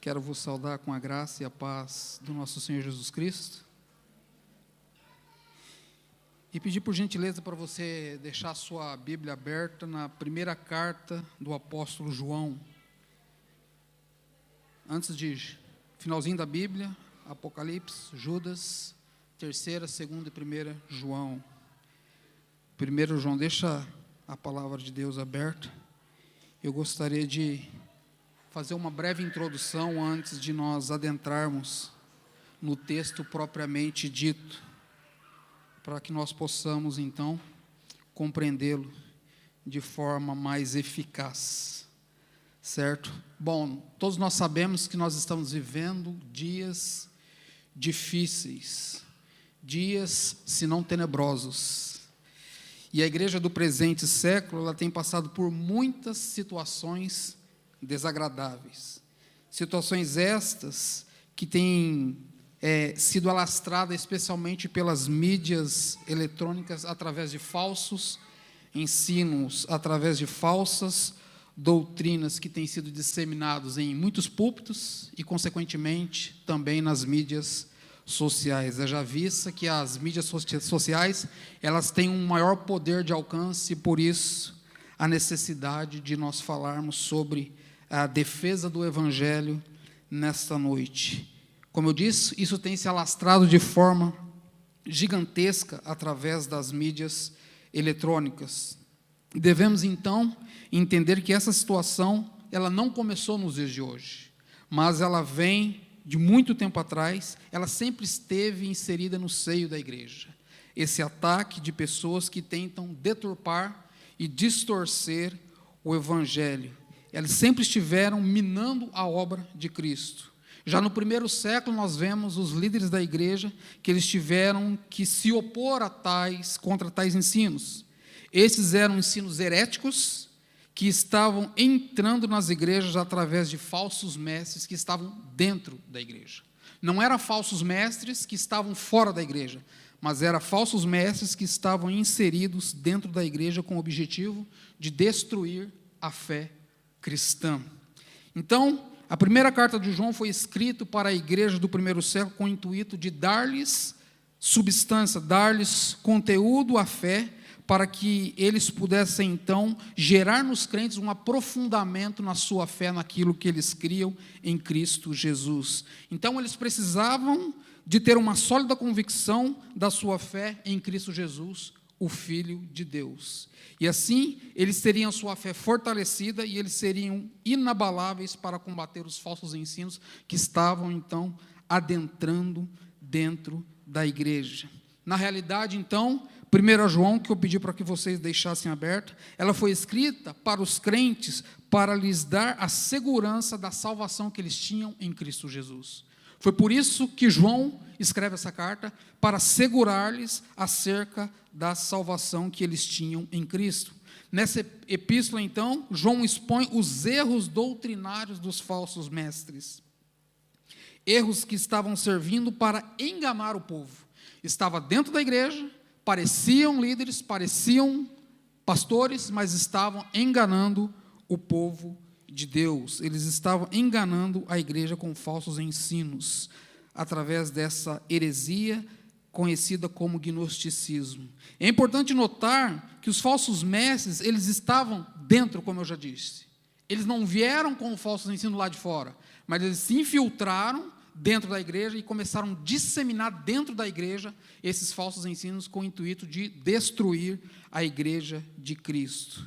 Quero vos saudar com a graça e a paz do nosso Senhor Jesus Cristo. E pedir por gentileza para você deixar a sua Bíblia aberta na primeira carta do apóstolo João. Antes de finalzinho da Bíblia, Apocalipse, Judas, terceira, segunda e primeira João. Primeiro João, deixa a palavra de Deus aberta. Eu gostaria de fazer uma breve introdução antes de nós adentrarmos no texto propriamente dito, para que nós possamos, então, compreendê-lo de forma mais eficaz, certo? Bom, todos nós sabemos que nós estamos vivendo dias difíceis, dias, se não tenebrosos, e a igreja do presente século, ela tem passado por muitas situações desagradáveis, situações estas que têm sido alastradas especialmente pelas mídias eletrônicas através de falsos ensinos, através de falsas doutrinas que têm sido disseminados em muitos púlpitos e, consequentemente, também nas mídias sociais. É já vista que as mídias sociais, elas têm um maior poder de alcance, e por isso a necessidade de nós falarmos sobre a defesa do Evangelho nesta noite. Como eu disse, isso tem se alastrado de forma gigantesca através das mídias eletrônicas. Devemos, então, entender que essa situação, ela não começou nos dias de hoje, mas ela vem de muito tempo atrás, ela sempre esteve inserida no seio da igreja. Esse ataque de pessoas que tentam deturpar e distorcer o Evangelho. Eles sempre estiveram minando a obra de Cristo. Já no primeiro século, nós vemos os líderes da igreja que eles tiveram que se opor contra tais ensinos. Esses eram ensinos heréticos que estavam entrando nas igrejas através de falsos mestres que estavam dentro da igreja. Não eram falsos mestres que estavam fora da igreja, mas eram falsos mestres que estavam inseridos dentro da igreja com o objetivo de destruir a fé cristã. Então, a primeira carta de João foi escrita para a igreja do primeiro século com o intuito de dar-lhes substância, dar-lhes conteúdo à fé, para que eles pudessem, então, gerar nos crentes um aprofundamento na sua fé, naquilo que eles criam em Cristo Jesus. Então, eles precisavam de ter uma sólida convicção da sua fé em Cristo Jesus, o Filho de Deus. E assim, eles teriam sua fé fortalecida e eles seriam inabaláveis para combater os falsos ensinos que estavam, então, adentrando dentro da igreja. Na realidade, então, 1 João, que eu pedi para que vocês deixassem aberto, ela foi escrita para os crentes, para lhes dar a segurança da salvação que eles tinham em Cristo Jesus. Foi por isso que João escreve essa carta, para assegurar-lhes acerca da salvação que eles tinham em Cristo. Nessa epístola, então, João expõe os erros doutrinários dos falsos mestres. Erros que estavam servindo para enganar o povo. Estava dentro da igreja, pareciam líderes, pareciam pastores, mas estavam enganando o povo de Deus. Eles estavam enganando a igreja com falsos ensinos, através dessa heresia conhecida como gnosticismo. É importante notar que os falsos mestres, eles estavam dentro, como eu já disse. Eles não vieram com falsos ensinos lá de fora, mas eles se infiltraram dentro da igreja e começaram a disseminar dentro da igreja esses falsos ensinos com o intuito de destruir a igreja de Cristo.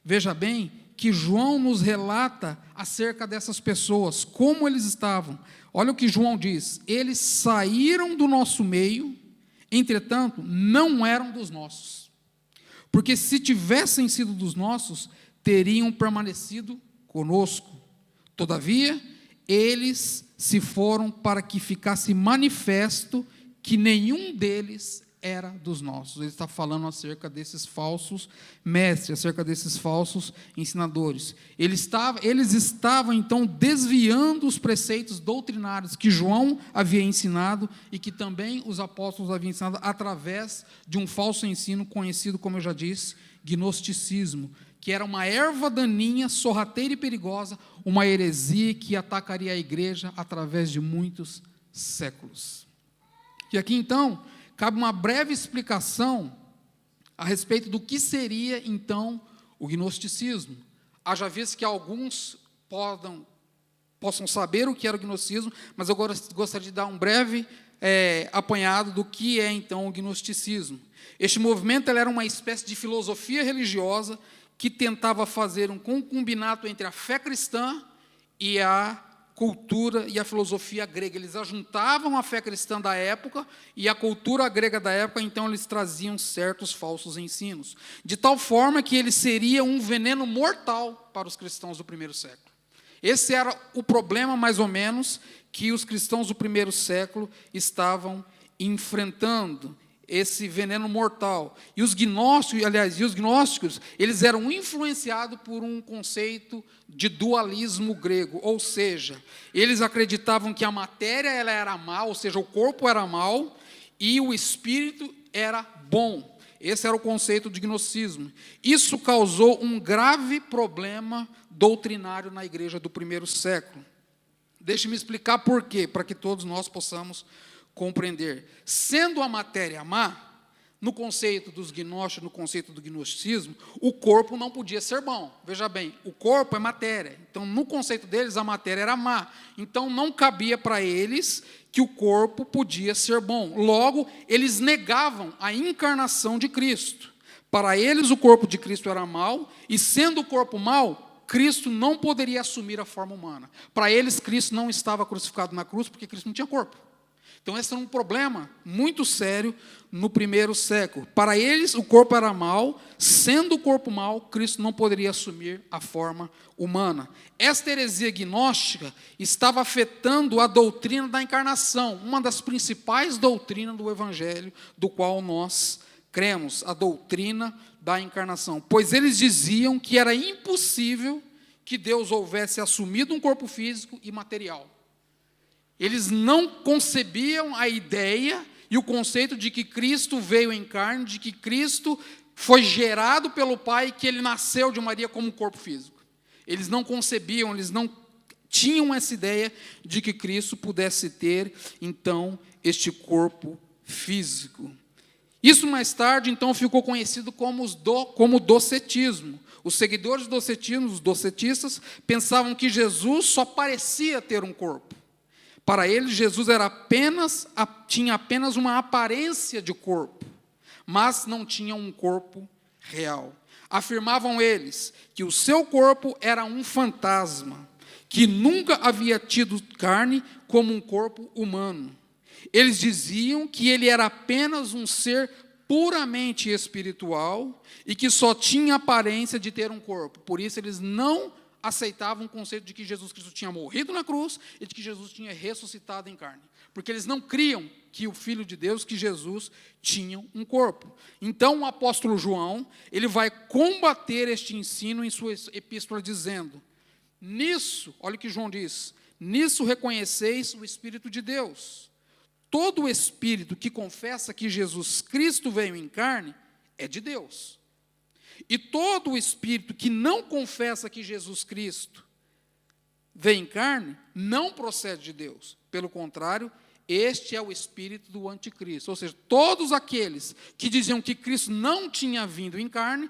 Veja bem que João nos relata acerca dessas pessoas, como eles estavam. Olha o que João diz: eles saíram do nosso meio, entretanto, não eram dos nossos. Porque se tivessem sido dos nossos, teriam permanecido conosco. Todavia, eles se foram para que ficasse manifesto que nenhum deles era dos nossos. Ele está falando acerca desses falsos mestres, acerca desses falsos ensinadores. Eles estavam, então, desviando os preceitos doutrinários que João havia ensinado e que também os apóstolos haviam ensinado através de um falso ensino conhecido, como eu já disse, gnosticismo, que era uma erva daninha, sorrateira e perigosa, uma heresia que atacaria a igreja através de muitos séculos. E aqui, então, cabe uma breve explicação a respeito do que seria, então, o gnosticismo. Haja visto que alguns possam saber o que era o gnosticismo, mas eu gostaria de dar um breve apanhado do que é, então, o gnosticismo. Este movimento era uma espécie de filosofia religiosa que tentava fazer um concubinato entre a fé cristã e a cultura e a filosofia grega. Eles ajuntavam a fé cristã da época e a cultura grega da época, então eles traziam certos falsos ensinos, de tal forma que ele seria um veneno mortal para os cristãos do primeiro século. Esse era o problema, mais ou menos, que os cristãos do primeiro século estavam enfrentando, esse veneno mortal. E os gnósticos, eles eram influenciados por um conceito de dualismo grego, ou seja, eles acreditavam que a matéria ela era má, ou seja, o corpo era mau, e o espírito era bom. Esse era o conceito de gnosticismo. Isso causou um grave problema doutrinário na igreja do primeiro século. Deixe-me explicar por quê, para que todos nós possamos compreender. Sendo a matéria má, no conceito dos gnósticos, no conceito do gnosticismo, o corpo não podia ser bom. Veja bem, o corpo é matéria. Então, no conceito deles, a matéria era má. Então, não cabia para eles que o corpo podia ser bom. Logo, eles negavam a encarnação de Cristo. Para eles, o corpo de Cristo era mau, e sendo o corpo mau, Cristo não poderia assumir a forma humana. Para eles, Cristo não estava crucificado na cruz, porque Cristo não tinha corpo. Então, esse era um problema muito sério no primeiro século. Para eles, o corpo era mau, sendo o corpo mau, Cristo não poderia assumir a forma humana. Esta heresia gnóstica estava afetando a doutrina da encarnação, uma das principais doutrinas do Evangelho, do qual nós cremos, a doutrina da encarnação. Pois eles diziam que era impossível que Deus houvesse assumido um corpo físico e material. Eles não concebiam a ideia e o conceito de que Cristo veio em carne, de que Cristo foi gerado pelo Pai, que ele nasceu de Maria como um corpo físico. Eles não concebiam, eles não tinham essa ideia de que Cristo pudesse ter, então, este corpo físico. Isso mais tarde, então, ficou conhecido como docetismo. Os seguidores do docetismo, os docetistas, pensavam que Jesus só parecia ter um corpo. Para eles, Jesus tinha apenas uma aparência de corpo, mas não tinha um corpo real. Afirmavam eles que o seu corpo era um fantasma, que nunca havia tido carne como um corpo humano. Eles diziam que ele era apenas um ser puramente espiritual e que só tinha aparência de ter um corpo. Por isso, eles não aceitavam o conceito de que Jesus Cristo tinha morrido na cruz e de que Jesus tinha ressuscitado em carne. Porque eles não criam que o Filho de Deus, que Jesus, tinha um corpo. Então, o apóstolo João, ele vai combater este ensino em sua epístola, dizendo, nisso, olha o que João diz, nisso reconheceis o Espírito de Deus. Todo espírito que confessa que Jesus Cristo veio em carne é de Deus. E todo o espírito que não confessa que Jesus Cristo veio em carne, não procede de Deus. Pelo contrário, este é o espírito do anticristo. Ou seja, todos aqueles que diziam que Cristo não tinha vindo em carne,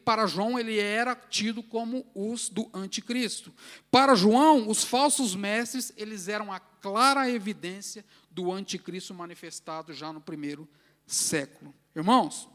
para João, ele era tido como os do anticristo. Para João, os falsos mestres, eles eram a clara evidência do anticristo manifestado já no primeiro século. Irmãos,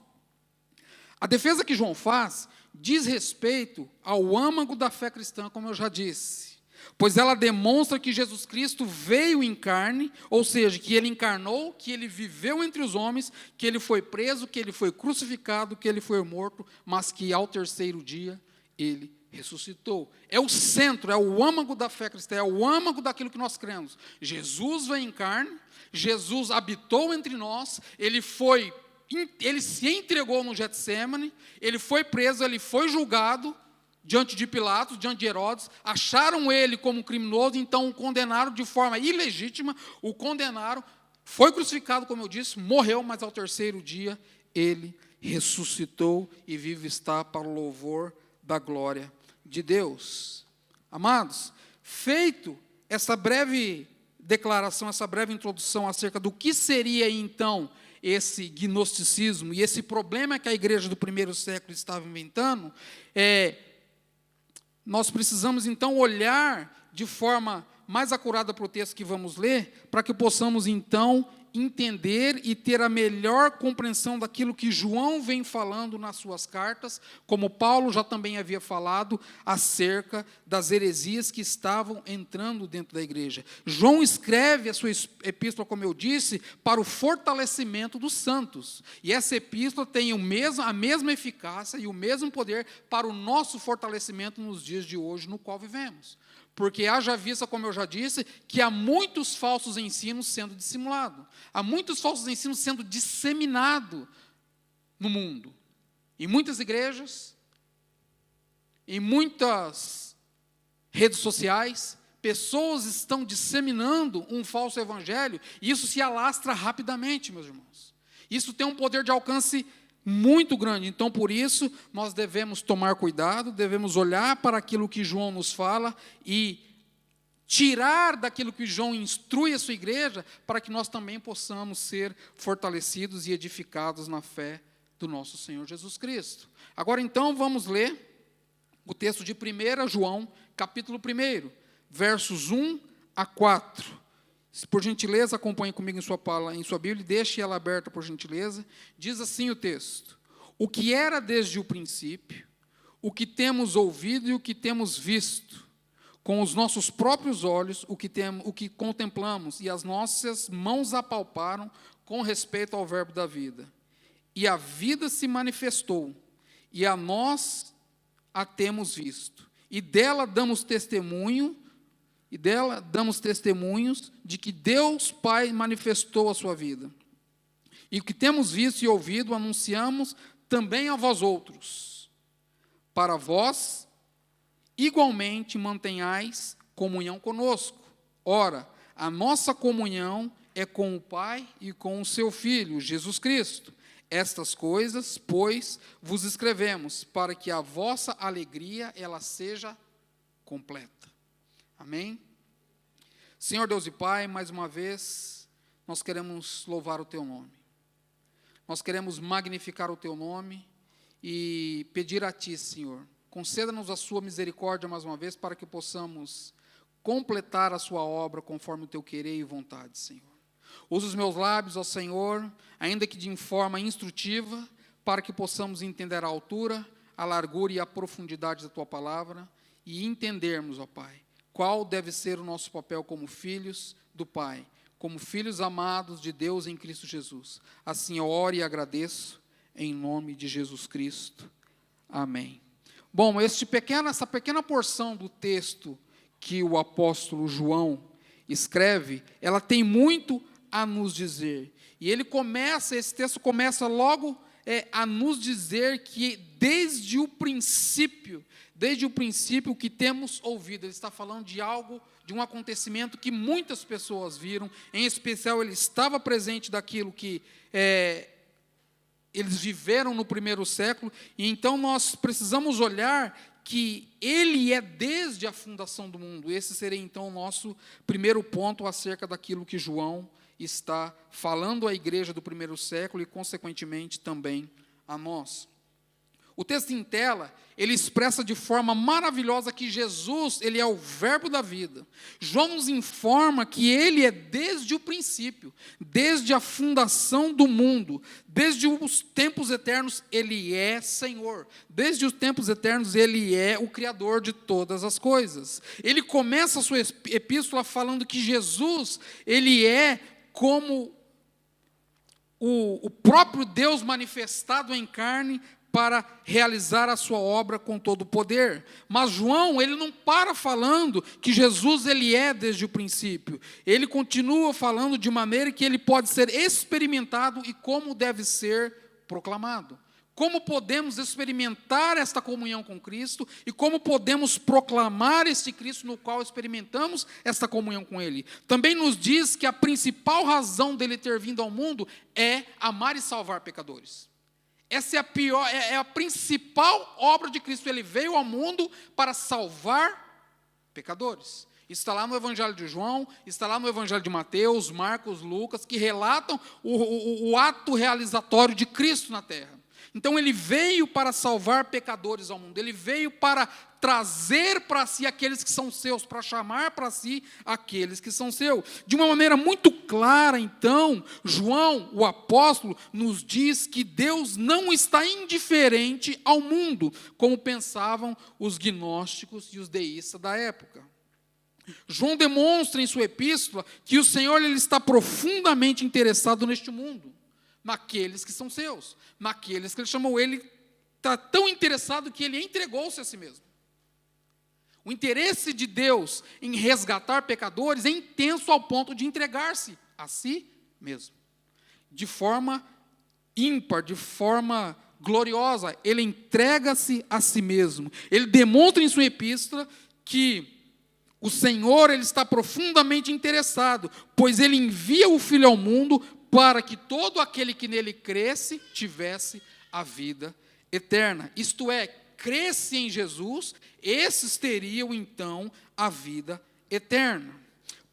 a defesa que João faz diz respeito ao âmago da fé cristã, como eu já disse, pois ela demonstra que Jesus Cristo veio em carne, ou seja, que ele encarnou, que ele viveu entre os homens, que ele foi preso, que ele foi crucificado, que ele foi morto, mas que ao terceiro dia ele ressuscitou. É o centro, é o âmago da fé cristã, é o âmago daquilo que nós cremos. Jesus veio em carne, Jesus habitou entre nós, ele se entregou no Getsêmani, ele foi preso, ele foi julgado diante de Pilatos, diante de Herodes, acharam ele como criminoso, então o condenaram de forma ilegítima, o condenaram, foi crucificado, como eu disse, morreu, mas ao terceiro dia ele ressuscitou e vivo está para o louvor da glória de Deus. Amados, feito essa breve declaração, essa breve introdução acerca do que seria então esse gnosticismo e esse problema que a igreja do primeiro século estava inventando, nós precisamos então olhar de forma mais acurada para o texto que vamos ler, para que possamos então entender e ter a melhor compreensão daquilo que João vem falando nas suas cartas, como Paulo já também havia falado acerca das heresias que estavam entrando dentro da igreja. João escreve a sua epístola, como eu disse, para o fortalecimento dos santos. E essa epístola tem a mesma eficácia e o mesmo poder para o nosso fortalecimento nos dias de hoje, no qual vivemos. Porque haja vista, como eu já disse, que há muitos falsos ensinos sendo dissimulados. Há muitos falsos ensinos sendo disseminados no mundo. Em muitas igrejas, em muitas redes sociais, pessoas estão disseminando um falso evangelho, e isso se alastra rapidamente, meus irmãos. Isso tem um poder de alcance muito grande. Então, por isso, nós devemos tomar cuidado, devemos olhar para aquilo que João nos fala e tirar daquilo que João instrui a sua igreja, para que nós também possamos ser fortalecidos e edificados na fé do nosso Senhor Jesus Cristo. Agora, então, vamos ler o texto de 1 João, capítulo 1, versos 1 a 4. Por gentileza, acompanhe comigo em sua Bíblia, deixe ela aberta, por gentileza. Diz assim o texto: o que era desde o princípio, o que temos ouvido e o que temos visto, com os nossos próprios olhos, o que contemplamos, e as nossas mãos apalparam com respeito ao verbo da vida. E a vida se manifestou, e a nós a temos visto, e dela damos testemunhos de que Deus Pai manifestou a sua vida. E o que temos visto e ouvido, anunciamos também a vós outros, para vós, igualmente, mantenhais comunhão conosco. Ora, a nossa comunhão é com o Pai e com o seu Filho, Jesus Cristo. Estas coisas, pois, vos escrevemos, para que a vossa alegria ela seja completa. Amém? Senhor Deus e Pai, mais uma vez, nós queremos louvar o Teu nome. Nós queremos magnificar o Teu nome e pedir a Ti, Senhor, conceda-nos a Sua misericórdia mais uma vez, para que possamos completar a Sua obra conforme o Teu querer e vontade, Senhor. Usa os meus lábios, ó Senhor, ainda que de forma instrutiva, para que possamos entender a altura, a largura e a profundidade da Tua palavra e entendermos, ó Pai, qual deve ser o nosso papel como filhos do Pai, como filhos amados de Deus em Cristo Jesus. Assim eu oro e agradeço, em nome de Jesus Cristo. Amém. Bom, essa pequena porção do texto que o apóstolo João escreve, ela tem muito a nos dizer. E esse texto começa logo a nos dizer que desde o princípio o que temos ouvido, ele está falando de algo, de um acontecimento que muitas pessoas viram, em especial ele estava presente daquilo que eles viveram no primeiro século, e então nós precisamos olhar que ele é desde a fundação do mundo. Esse seria então o nosso primeiro ponto acerca daquilo que João está falando à igreja do primeiro século e, consequentemente, também a nós. O texto em tela, ele expressa de forma maravilhosa que Jesus, ele é o verbo da vida. João nos informa que ele é desde o princípio, desde a fundação do mundo, desde os tempos eternos, ele é Senhor. Desde os tempos eternos, ele é o Criador de todas as coisas. Ele começa a sua epístola falando que Jesus, ele é como o próprio Deus manifestado em carne, para realizar a sua obra com todo o poder. Mas João, ele não para falando que Jesus, ele é desde o princípio. Ele continua falando de maneira que ele pode ser experimentado e como deve ser proclamado. Como podemos experimentar esta comunhão com Cristo e como podemos proclamar este Cristo no qual experimentamos esta comunhão com Ele. Também nos diz que a principal razão dele ter vindo ao mundo é amar e salvar pecadores. Essa é a principal obra de Cristo. Ele veio ao mundo para salvar pecadores. Isso está lá no Evangelho de João, está lá no Evangelho de Mateus, Marcos, Lucas, que relatam o ato realizatório de Cristo na terra. Então ele veio para salvar pecadores ao mundo, ele veio para trazer para si aqueles que são seus, para chamar para si aqueles que são seus. De uma maneira muito clara, então, João, o apóstolo, nos diz que Deus não está indiferente ao mundo, como pensavam os gnósticos e os deístas da época. João demonstra em sua epístola que o Senhor ele está profundamente interessado neste mundo, naqueles que são seus, naqueles que ele chamou. Ele está tão interessado que ele entregou-se a si mesmo. O interesse de Deus em resgatar pecadores é intenso ao ponto de entregar-se a si mesmo. De forma ímpar, de forma gloriosa, ele entrega-se a si mesmo. Ele demonstra em sua epístola que o Senhor ele está profundamente interessado, pois ele envia o Filho ao mundo para que todo aquele que nele cresce tivesse a vida eterna. Isto é, cresce em Jesus, esses teriam então a vida eterna,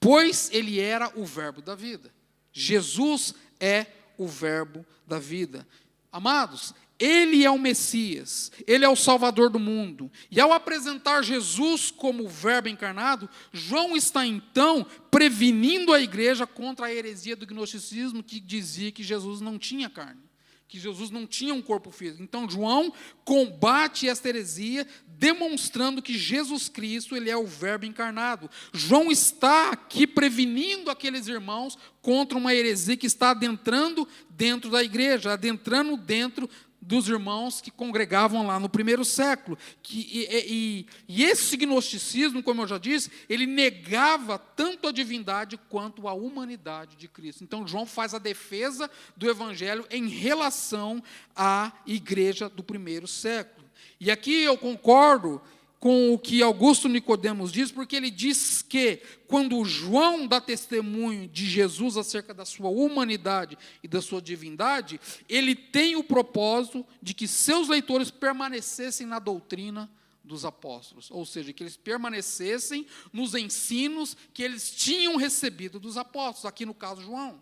pois ele era o verbo da vida. Jesus é o verbo da vida. Amados, ele é o Messias, ele é o Salvador do mundo. E ao apresentar Jesus como o verbo encarnado, João está então prevenindo a igreja contra a heresia do gnosticismo, que dizia que Jesus não tinha carne, que Jesus não tinha um corpo físico. Então João combate esta heresia, demonstrando que Jesus Cristo ele é o verbo encarnado. João está aqui prevenindo aqueles irmãos contra uma heresia que está adentrando dentro da igreja, adentrando dentro dos irmãos que congregavam lá no primeiro século. E esse gnosticismo, como eu já disse, ele negava tanto a divindade quanto a humanidade de Cristo. Então João faz a defesa do evangelho em relação à igreja do primeiro século. E aqui eu concordo com o que Augusto Nicodemos diz, porque ele diz que quando João dá testemunho de Jesus acerca da sua humanidade e da sua divindade, ele tem o propósito de que seus leitores permanecessem na doutrina dos apóstolos, ou seja, que eles permanecessem nos ensinos que eles tinham recebido dos apóstolos, aqui no caso João.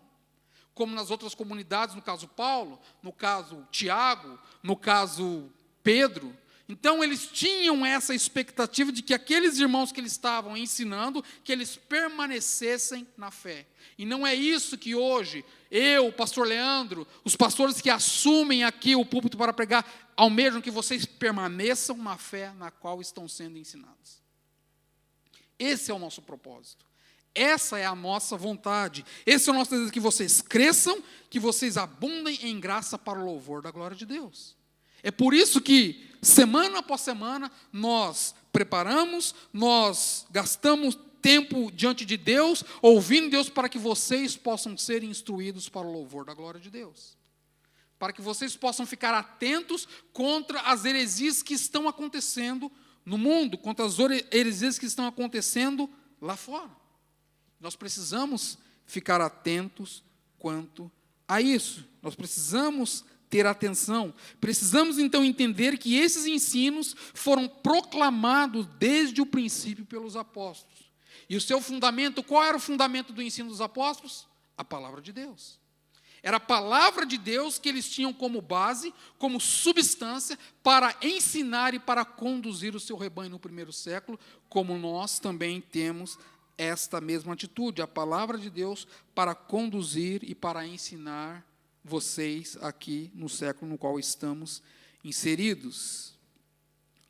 Como nas outras comunidades, no caso Paulo, no caso Tiago, no caso Pedro. Então, eles tinham essa expectativa de que aqueles irmãos que eles estavam ensinando, que eles permanecessem na fé. E não é isso que hoje, eu, o pastor Leandro, os pastores que assumem aqui o púlpito para pregar, almejam que vocês permaneçam na fé na qual estão sendo ensinados. Esse é o nosso propósito. Essa é a nossa vontade. Esse é o nosso desejo, que vocês cresçam, que vocês abundem em graça para o louvor da glória de Deus. É por isso que, semana após semana, nós preparamos, nós gastamos tempo diante de Deus, ouvindo Deus, para que vocês possam ser instruídos para o louvor da glória de Deus. Para que vocês possam ficar atentos contra as heresias que estão acontecendo no mundo, contra as heresias que estão acontecendo lá fora. Nós precisamos ficar atentos quanto a isso. Nós precisamos ter atenção. Precisamos então entender que esses ensinos foram proclamados desde o princípio pelos apóstolos. E o seu fundamento, qual era o fundamento do ensino dos apóstolos? A palavra de Deus. Era a palavra de Deus que eles tinham como base, como substância, para ensinar e para conduzir o seu rebanho no primeiro século, como nós também temos esta mesma atitude, a palavra de Deus para conduzir e para ensinar vocês aqui no século no qual estamos inseridos.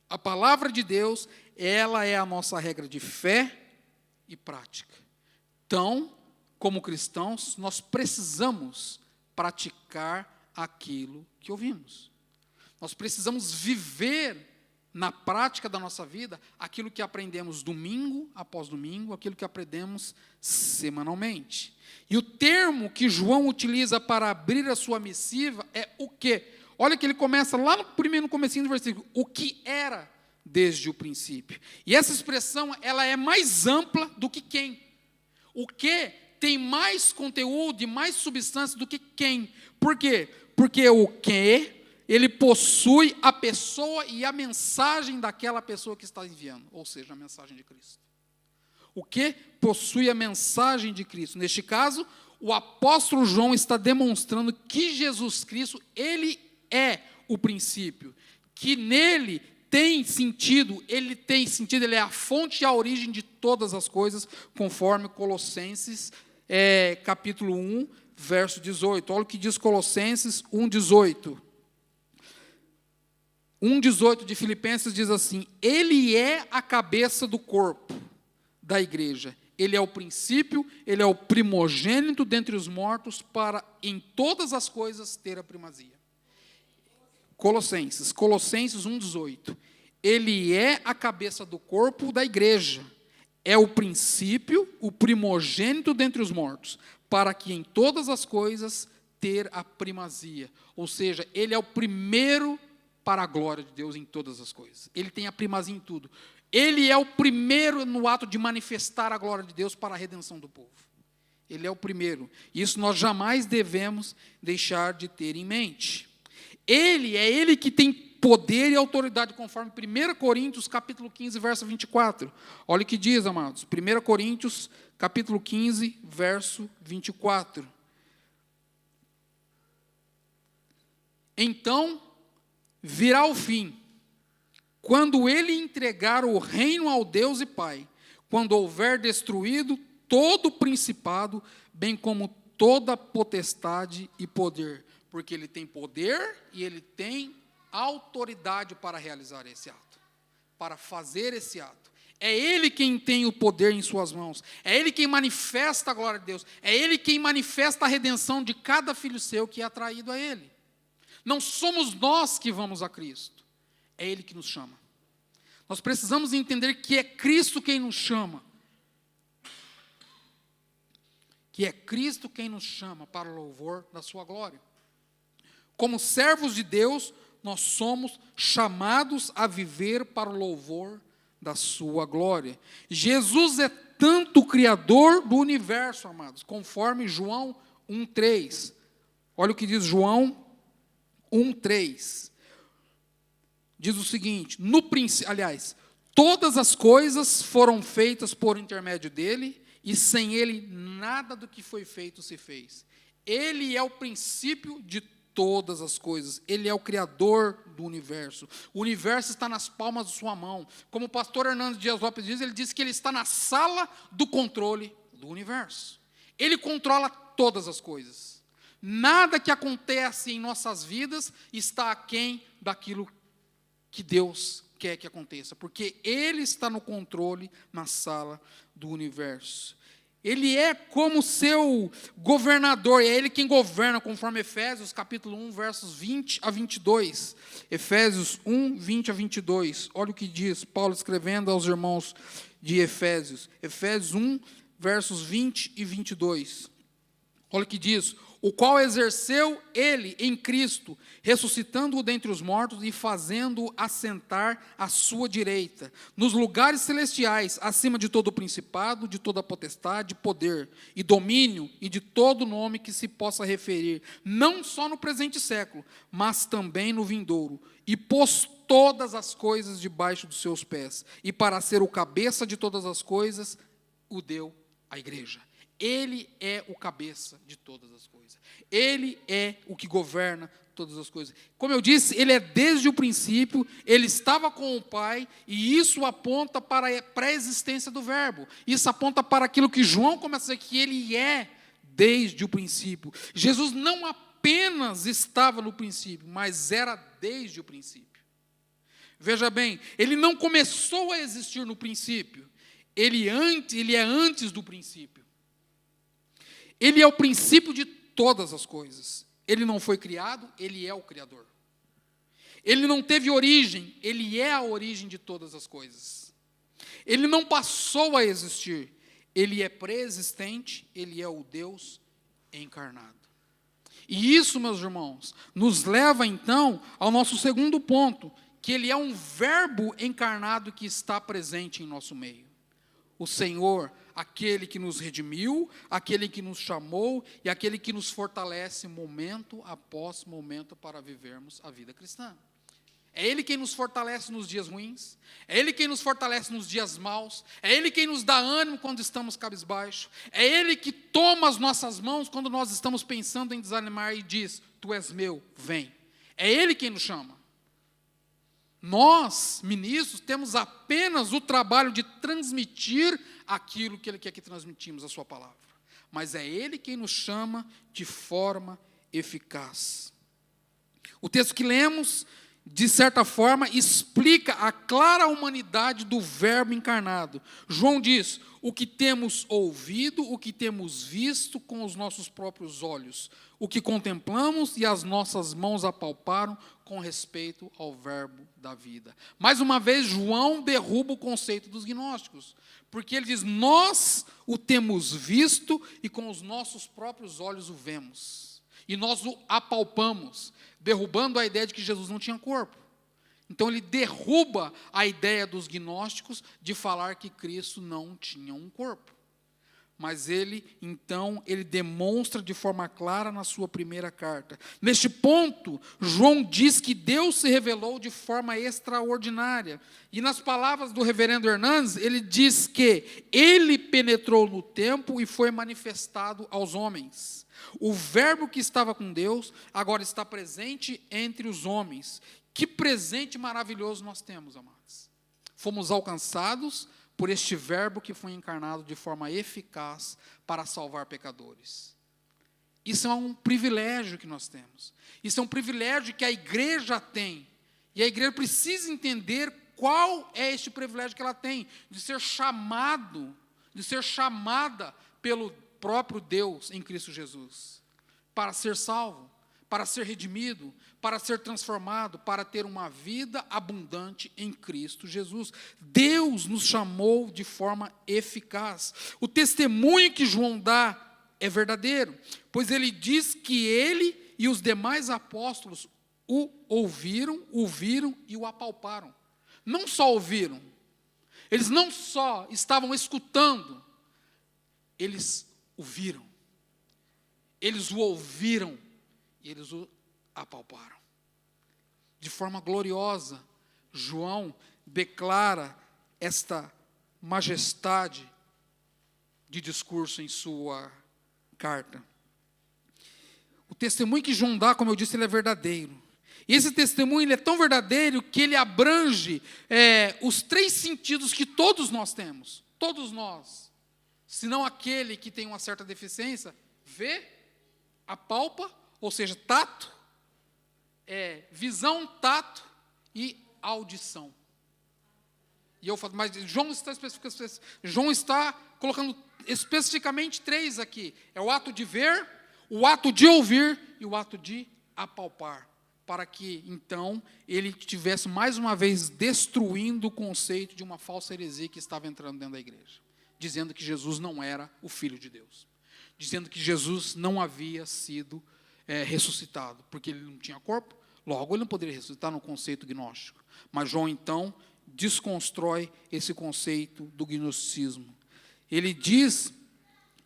A palavra de Deus, ela é a nossa regra de fé e prática. Então, como cristãos, nós precisamos praticar aquilo que ouvimos. Nós precisamos viver na prática da nossa vida aquilo que aprendemos domingo após domingo, aquilo que aprendemos semanalmente. E o termo que João utiliza para abrir a sua missiva é o quê? Olha que ele começa lá no comecinho do versículo, o que era desde o princípio. E essa expressão, ela é mais ampla do que quem. O que tem mais conteúdo e mais substância do que quem. Por quê? Porque o que ele possui a pessoa e a mensagem daquela pessoa que está enviando, ou seja, a mensagem de Cristo. O que possui a mensagem de Cristo? Neste caso, o apóstolo João está demonstrando que Jesus Cristo, ele é o princípio, que nele tem sentido, ele é a fonte e a origem de todas as coisas, conforme Colossenses, capítulo 1, verso 18. Olha o que diz Colossenses 1,18. 1,18 de Filipenses diz assim: ele é a cabeça do corpo da igreja. Ele é o princípio, ele é o primogênito dentre os mortos, para em todas as coisas ter a primazia. Colossenses 1,18. Ele é a cabeça do corpo da igreja. É o princípio, o primogênito dentre os mortos, para que em todas as coisas ter a primazia. Ou seja, ele é o primeiro para a glória de Deus em todas as coisas. Ele tem a primazia em tudo. Ele é o primeiro no ato de manifestar a glória de Deus para a redenção do povo. Ele é o primeiro. Isso nós jamais devemos deixar de ter em mente. Ele que tem poder e autoridade, conforme 1 Coríntios, capítulo 15, verso 24. Olha o que diz, amados. 1 Coríntios, capítulo 15, verso 24. Então virá o fim, quando ele entregar o reino ao Deus e Pai, quando houver destruído todo o principado, bem como toda potestade e poder, porque ele tem poder e ele tem autoridade para realizar esse ato, para fazer esse ato. É ele quem tem o poder em suas mãos, é ele quem manifesta a glória de Deus, é ele quem manifesta a redenção de cada filho seu que é atraído a ele. Não somos nós que vamos a Cristo, é ele que nos chama. Nós precisamos entender que é Cristo quem nos chama, que é Cristo quem nos chama para o louvor da sua glória. Como servos de Deus, nós somos chamados a viver para o louvor da sua glória. Jesus é tanto o Criador do universo, amados, conforme João 1,3. Olha o que diz João 1,3. Diz o seguinte: todas as coisas foram feitas por intermédio dele, e sem ele nada do que foi feito se fez. Ele é o princípio de todas as coisas. Ele é o Criador do universo. O universo está nas palmas de sua mão. Como o pastor Hernandes Dias Lopes diz, ele diz que ele está na sala do controle do universo. Ele controla todas as coisas. Nada que acontece em nossas vidas está aquém daquilo que Deus quer que aconteça, porque ele está no controle, na sala do universo. Ele é como seu governador, é ele quem governa, conforme Efésios, capítulo 1, versos 20 a 22. Efésios 1, 20 a 22. Olha o que diz Paulo escrevendo aos irmãos de Efésios. Efésios 1, versos 20 e 22. Olha o que diz: o qual exerceu ele em Cristo, ressuscitando-o dentre os mortos e fazendo-o assentar à sua direita, nos lugares celestiais, acima de todo o principado, de toda a potestade, poder e domínio, e de todo nome que se possa referir, não só no presente século, mas também no vindouro, e pôs todas as coisas debaixo dos seus pés, e para ser o cabeça de todas as coisas, o deu à igreja. Ele é o cabeça de todas as coisas. Ele é o que governa todas as coisas. Como eu disse, ele é desde o princípio, ele estava com o Pai, e isso aponta para a pré-existência do Verbo. Isso aponta para aquilo que João começa a dizer, que ele é desde o princípio. Jesus não apenas estava no princípio, mas era desde o princípio. Veja bem, ele não começou a existir no princípio, ele é antes do princípio. Ele é o princípio de todas as coisas. Ele não foi criado, ele é o Criador. Ele não teve origem, ele é a origem de todas as coisas. Ele não passou a existir, ele é pré-existente, ele é o Deus encarnado. E isso, meus irmãos, nos leva então ao nosso segundo ponto, que ele é um verbo encarnado que está presente em nosso meio. o Senhor, aquele que nos redimiu, aquele que nos chamou e aquele que nos fortalece momento após momento para vivermos a vida cristã. É Ele quem nos fortalece nos dias ruins, é Ele quem nos fortalece nos dias maus, é Ele quem nos dá ânimo quando estamos cabisbaixo, é Ele que toma as nossas mãos quando nós estamos pensando em desanimar e diz: Tu és meu, vem. É Ele quem nos chama. Nós, ministros, temos apenas o trabalho de transmitir aquilo que Ele quer que transmitimos, a sua palavra. Mas é Ele quem nos chama de forma eficaz. O texto que lemos, de certa forma, explica a clara humanidade do Verbo encarnado. João diz: o que temos ouvido, o que temos visto com os nossos próprios olhos, o que contemplamos e as nossas mãos apalparam com respeito ao Verbo da vida. Mais uma vez, João derruba o conceito dos gnósticos, porque ele diz: nós o temos visto e com os nossos próprios olhos o vemos. E nós o apalpamos, derrubando a ideia de que Jesus não tinha corpo. Então ele derruba a ideia dos gnósticos de falar que Cristo não tinha um corpo. Mas ele demonstra de forma clara na sua primeira carta. Neste ponto, João diz que Deus se revelou de forma extraordinária. E nas palavras do reverendo Hernandes, ele diz que ele penetrou no tempo e foi manifestado aos homens. O Verbo que estava com Deus agora está presente entre os homens. Que presente maravilhoso nós temos, amados. Fomos alcançados por este Verbo que foi encarnado de forma eficaz para salvar pecadores. Isso é um privilégio que nós temos. Isso é um privilégio que a igreja tem. E a igreja precisa entender qual é este privilégio que ela tem, de ser chamada pelo próprio Deus em Cristo Jesus, para ser salvo, para ser redimido, para ser transformado, para ter uma vida abundante em Cristo Jesus. Deus nos chamou de forma eficaz. O testemunho que João dá é verdadeiro, pois ele diz que ele e os demais apóstolos o ouviram, o viram e o apalparam. Não só ouviram, eles não só estavam escutando, eles o viram, eles o ouviram e eles o apalparam. De forma gloriosa, João declara esta majestade de discurso em sua carta. O testemunho que João dá, como eu disse, ele é verdadeiro. E esse testemunho ele é tão verdadeiro que ele abrange os três sentidos que todos nós temos. Todos nós. Se não aquele que tem uma certa deficiência, vê, apalpa, ou seja, tato, visão, tato e audição. E eu falo, mas João está colocando especificamente três aqui. É o ato de ver, o ato de ouvir e o ato de apalpar. Para que, então, ele estivesse mais uma vez destruindo o conceito de uma falsa heresia que estava entrando dentro da igreja. Dizendo que Jesus não era o Filho de Deus. Dizendo que Jesus não havia sido ressuscitado, porque ele não tinha corpo, logo ele não poderia ressuscitar no conceito gnóstico. Mas João, então, desconstrói esse conceito do gnosticismo. Ele diz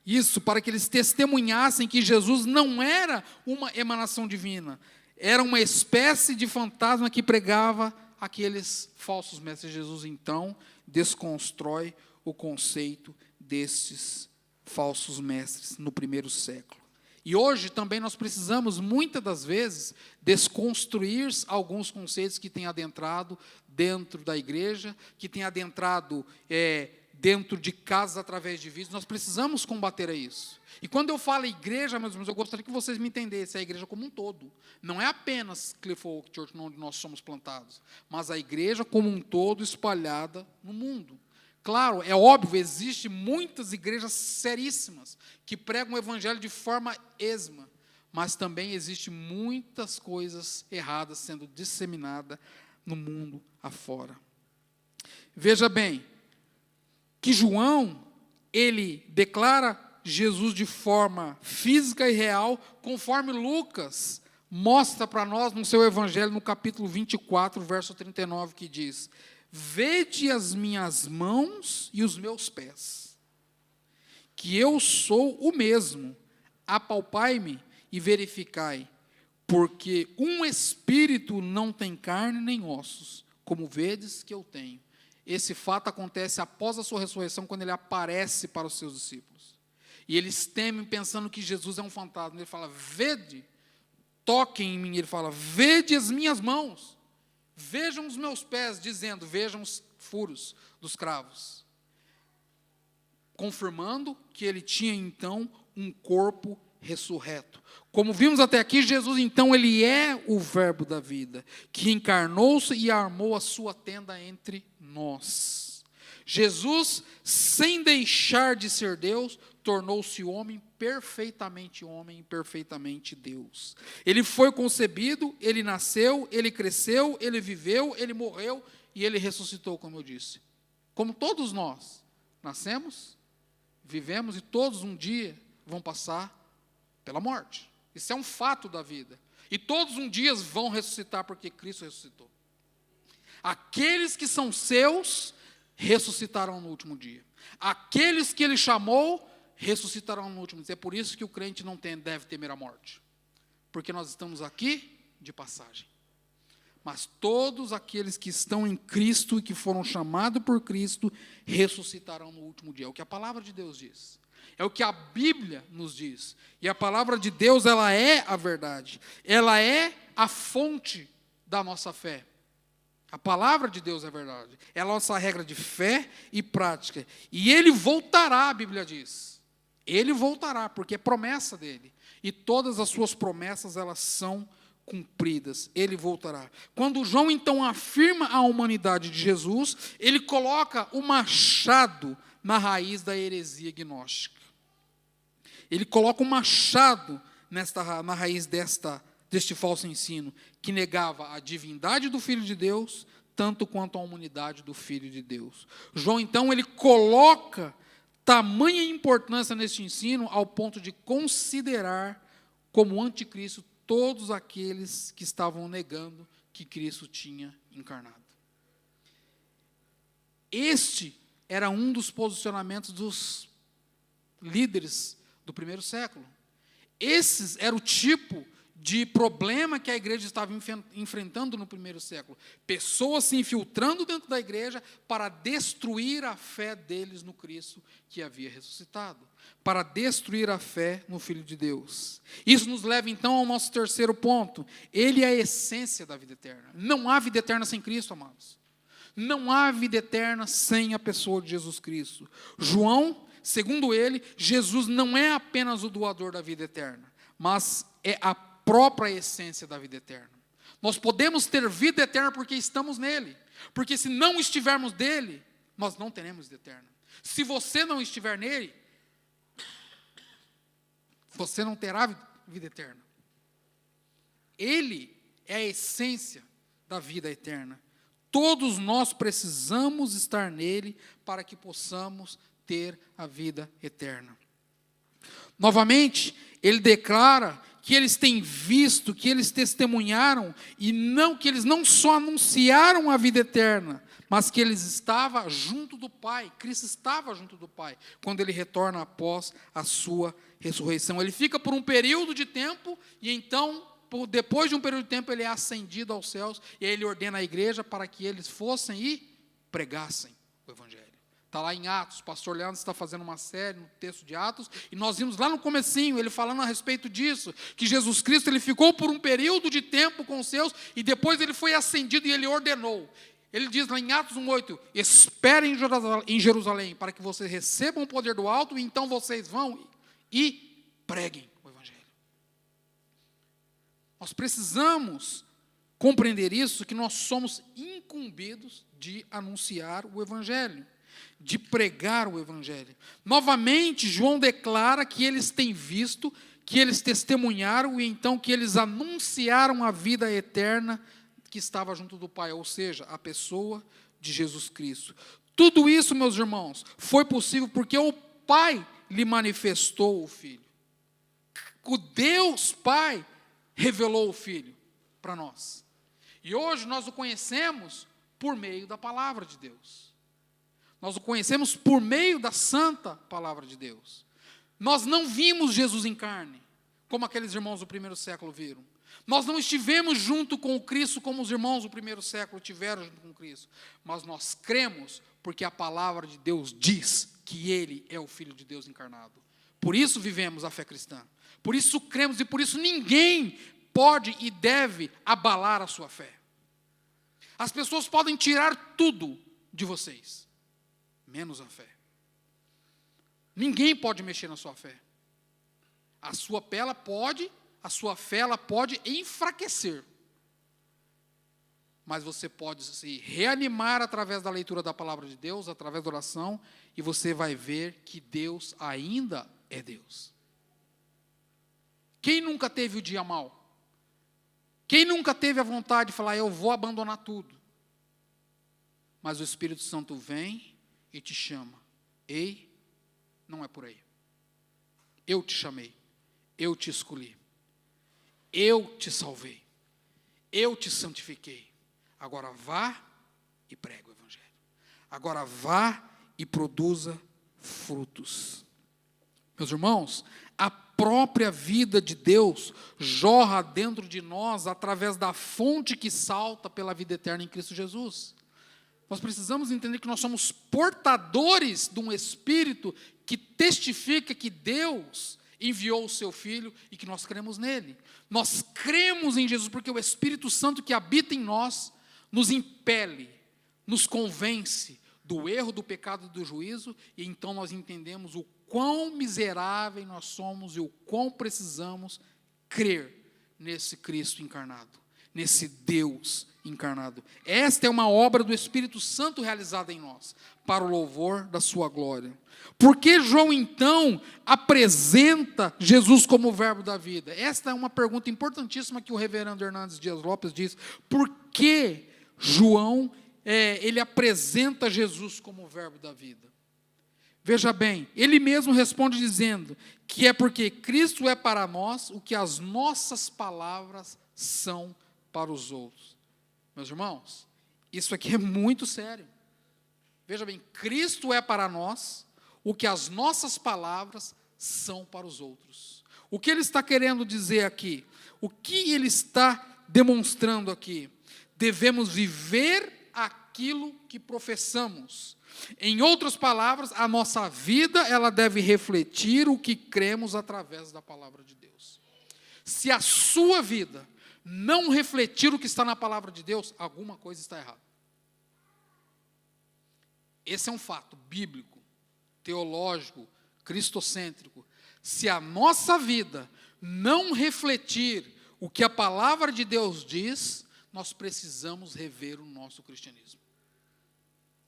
isso para que eles testemunhassem que Jesus não era uma emanação divina, era uma espécie de fantasma que pregava aqueles falsos mestres. Jesus, então, desconstrói o conceito desses falsos mestres no primeiro século. E hoje também nós precisamos, muitas das vezes, desconstruir alguns conceitos que têm adentrado dentro da igreja, que têm adentrado dentro de casas através de vídeos. Nós precisamos combater isso. E quando eu falo igreja, meus irmãos, eu gostaria que vocês me entendessem, a igreja como um todo. Não é apenas Cliff Oak Church, onde nós somos plantados, mas a igreja como um todo espalhada no mundo. Claro, é óbvio, existem muitas igrejas seríssimas que pregam o evangelho de forma esma, mas também existem muitas coisas erradas sendo disseminadas no mundo afora. Veja bem, que João, ele declara Jesus de forma física e real, conforme Lucas mostra para nós no seu evangelho, no capítulo 24, verso 39, que diz: vede as minhas mãos e os meus pés, que eu sou o mesmo, apalpai-me e verificai, porque um espírito não tem carne nem ossos, como vedes que eu tenho. Esse fato acontece após a sua ressurreição, quando ele aparece para os seus discípulos. E eles temem pensando que Jesus é um fantasma. Ele fala, vede, toquem em mim. Ele fala, vede as minhas mãos, vejam os meus pés, dizendo, vejam os furos dos cravos. Confirmando que ele tinha então um corpo ressurreto. Como vimos até aqui, Jesus então ele é o verbo da vida, que encarnou-se e armou a sua tenda entre nós. Jesus, sem deixar de ser Deus, tornou-se homem e perfeitamente Deus. Ele foi concebido, ele nasceu, ele cresceu, ele viveu, ele morreu e ele ressuscitou, como eu disse. Como todos nós, nascemos, vivemos e todos um dia vão passar pela morte. Isso é um fato da vida. E todos um dia vão ressuscitar porque Cristo ressuscitou. Aqueles que são seus ressuscitarão no último dia. Aqueles que ele chamou ressuscitarão no último dia. É por isso que o crente não deve temer a morte. Porque nós estamos aqui de passagem. Mas todos aqueles que estão em Cristo e que foram chamados por Cristo ressuscitarão no último dia. É o que a palavra de Deus diz. É o que a Bíblia nos diz. E a palavra de Deus, ela é a verdade. Ela é a fonte da nossa fé. A palavra de Deus é a verdade. É a nossa regra de fé e prática. E ele voltará, a Bíblia diz. Ele voltará, porque é promessa dele. E todas as suas promessas, elas são cumpridas. Ele voltará. Quando João, então, afirma a humanidade de Jesus, ele coloca o machado na raiz da heresia gnóstica. Ele coloca um machado na raiz deste falso ensino, que negava a divindade do Filho de Deus, tanto quanto a humanidade do Filho de Deus. João, então, ele coloca tamanha importância neste ensino, ao ponto de considerar como anticristo todos aqueles que estavam negando que Cristo tinha encarnado. Este era um dos posicionamentos dos líderes do primeiro século. Esse era o tipo de problema que a igreja estava enfrentando no primeiro século. Pessoas se infiltrando dentro da igreja para destruir a fé deles no Cristo que havia ressuscitado, para destruir a fé no Filho de Deus. Isso nos leva então ao nosso terceiro ponto. Ele é a essência da vida eterna. Não há vida eterna sem Cristo, amados. Não há vida eterna sem a pessoa de Jesus Cristo. João, segundo ele, Jesus não é apenas o doador da vida eterna, mas é a própria essência da vida eterna. Nós podemos ter vida eterna porque estamos nele. Porque se não estivermos nele, nós não teremos vida eterna. Se você não estiver nele, você não terá vida eterna. Ele é a essência da vida eterna. Todos nós precisamos estar nele para que possamos ter a vida eterna. Novamente, ele declara que eles têm visto, que eles testemunharam, e não que eles não só anunciaram a vida eterna, mas que eles estavam junto do Pai. Cristo estava junto do Pai, quando ele retorna após a sua ressurreição. Ele fica por um período de tempo, e então, depois de um período de tempo, ele é ascendido aos céus, e aí ele ordena a igreja para que eles fossem e pregassem o Evangelho. Está lá em Atos, o pastor Leandro está fazendo uma série no texto de Atos, e nós vimos lá no comecinho, ele falando a respeito disso, que Jesus Cristo ele ficou por um período de tempo com os seus, e depois ele foi ascendido e ele ordenou. Ele diz lá em Atos 1:8, esperem em Jerusalém, para que vocês recebam o poder do alto, e então vocês vão e preguem o Evangelho. Nós precisamos compreender isso, que nós somos incumbidos de anunciar o Evangelho, de pregar o Evangelho. Novamente, João declara que eles têm visto, que eles testemunharam e então que eles anunciaram a vida eterna que estava junto do Pai, ou seja, a pessoa de Jesus Cristo. Tudo isso, meus irmãos, foi possível porque o Pai lhe manifestou o Filho. O Deus Pai revelou o Filho para nós. E hoje nós o conhecemos por meio da palavra de Deus. Nós o conhecemos por meio da santa palavra de Deus. Nós não vimos Jesus em carne, como aqueles irmãos do primeiro século viram. Nós não estivemos junto com o Cristo como os irmãos do primeiro século tiveram junto com o Cristo. Mas nós cremos porque a palavra de Deus diz que Ele é o Filho de Deus encarnado. Por isso vivemos a fé cristã. Por isso cremos e por isso ninguém pode e deve abalar a sua fé. As pessoas podem tirar tudo de vocês, menos a fé. Ninguém pode mexer na sua fé. A sua fé ela pode enfraquecer. Mas você pode se reanimar através da leitura da palavra de Deus, através da oração, e você vai ver que Deus ainda é Deus. Quem nunca teve o dia mau? Quem nunca teve a vontade de falar, eu vou abandonar tudo? Mas o Espírito Santo vem e te chama. Ei, não é por aí. Eu te chamei. Eu te escolhi. Eu te salvei. Eu te santifiquei. Agora vá e pregue o Evangelho. Agora vá e produza frutos. Meus irmãos, a própria vida de Deus jorra dentro de nós através da fonte que salta pela vida eterna em Cristo Jesus. Nós precisamos entender que nós somos portadores de um Espírito que testifica que Deus enviou o seu Filho e que nós cremos nele. Nós cremos em Jesus porque o Espírito Santo que habita em nós nos impele, nos convence do erro, do pecado e do juízo, e então nós entendemos o quão miseráveis nós somos e o quão precisamos crer nesse Cristo encarnado, nesse Deus encarnado. Esta é uma obra do Espírito Santo realizada em nós, para o louvor da sua glória. Por que João, então, apresenta Jesus como o verbo da vida? Esta é uma pergunta importantíssima que o reverendo Hernandes Dias Lopes diz. Por que João, ele apresenta Jesus como o verbo da vida? Veja bem, ele mesmo responde dizendo que é porque Cristo é para nós o que as nossas palavras são para os outros. Meus irmãos, isso aqui é muito sério. Veja bem, Cristo é para nós o que as nossas palavras são para os outros. O que ele está querendo dizer aqui? O que ele está demonstrando aqui? Devemos viver aquilo que professamos. Em outras palavras, a nossa vida ela deve refletir o que cremos através da palavra de Deus. Se a sua vida não refletir o que está na palavra de Deus, alguma coisa está errada. Esse é um fato bíblico, teológico, cristocêntrico. Se a nossa vida não refletir o que a palavra de Deus diz, nós precisamos rever o nosso cristianismo.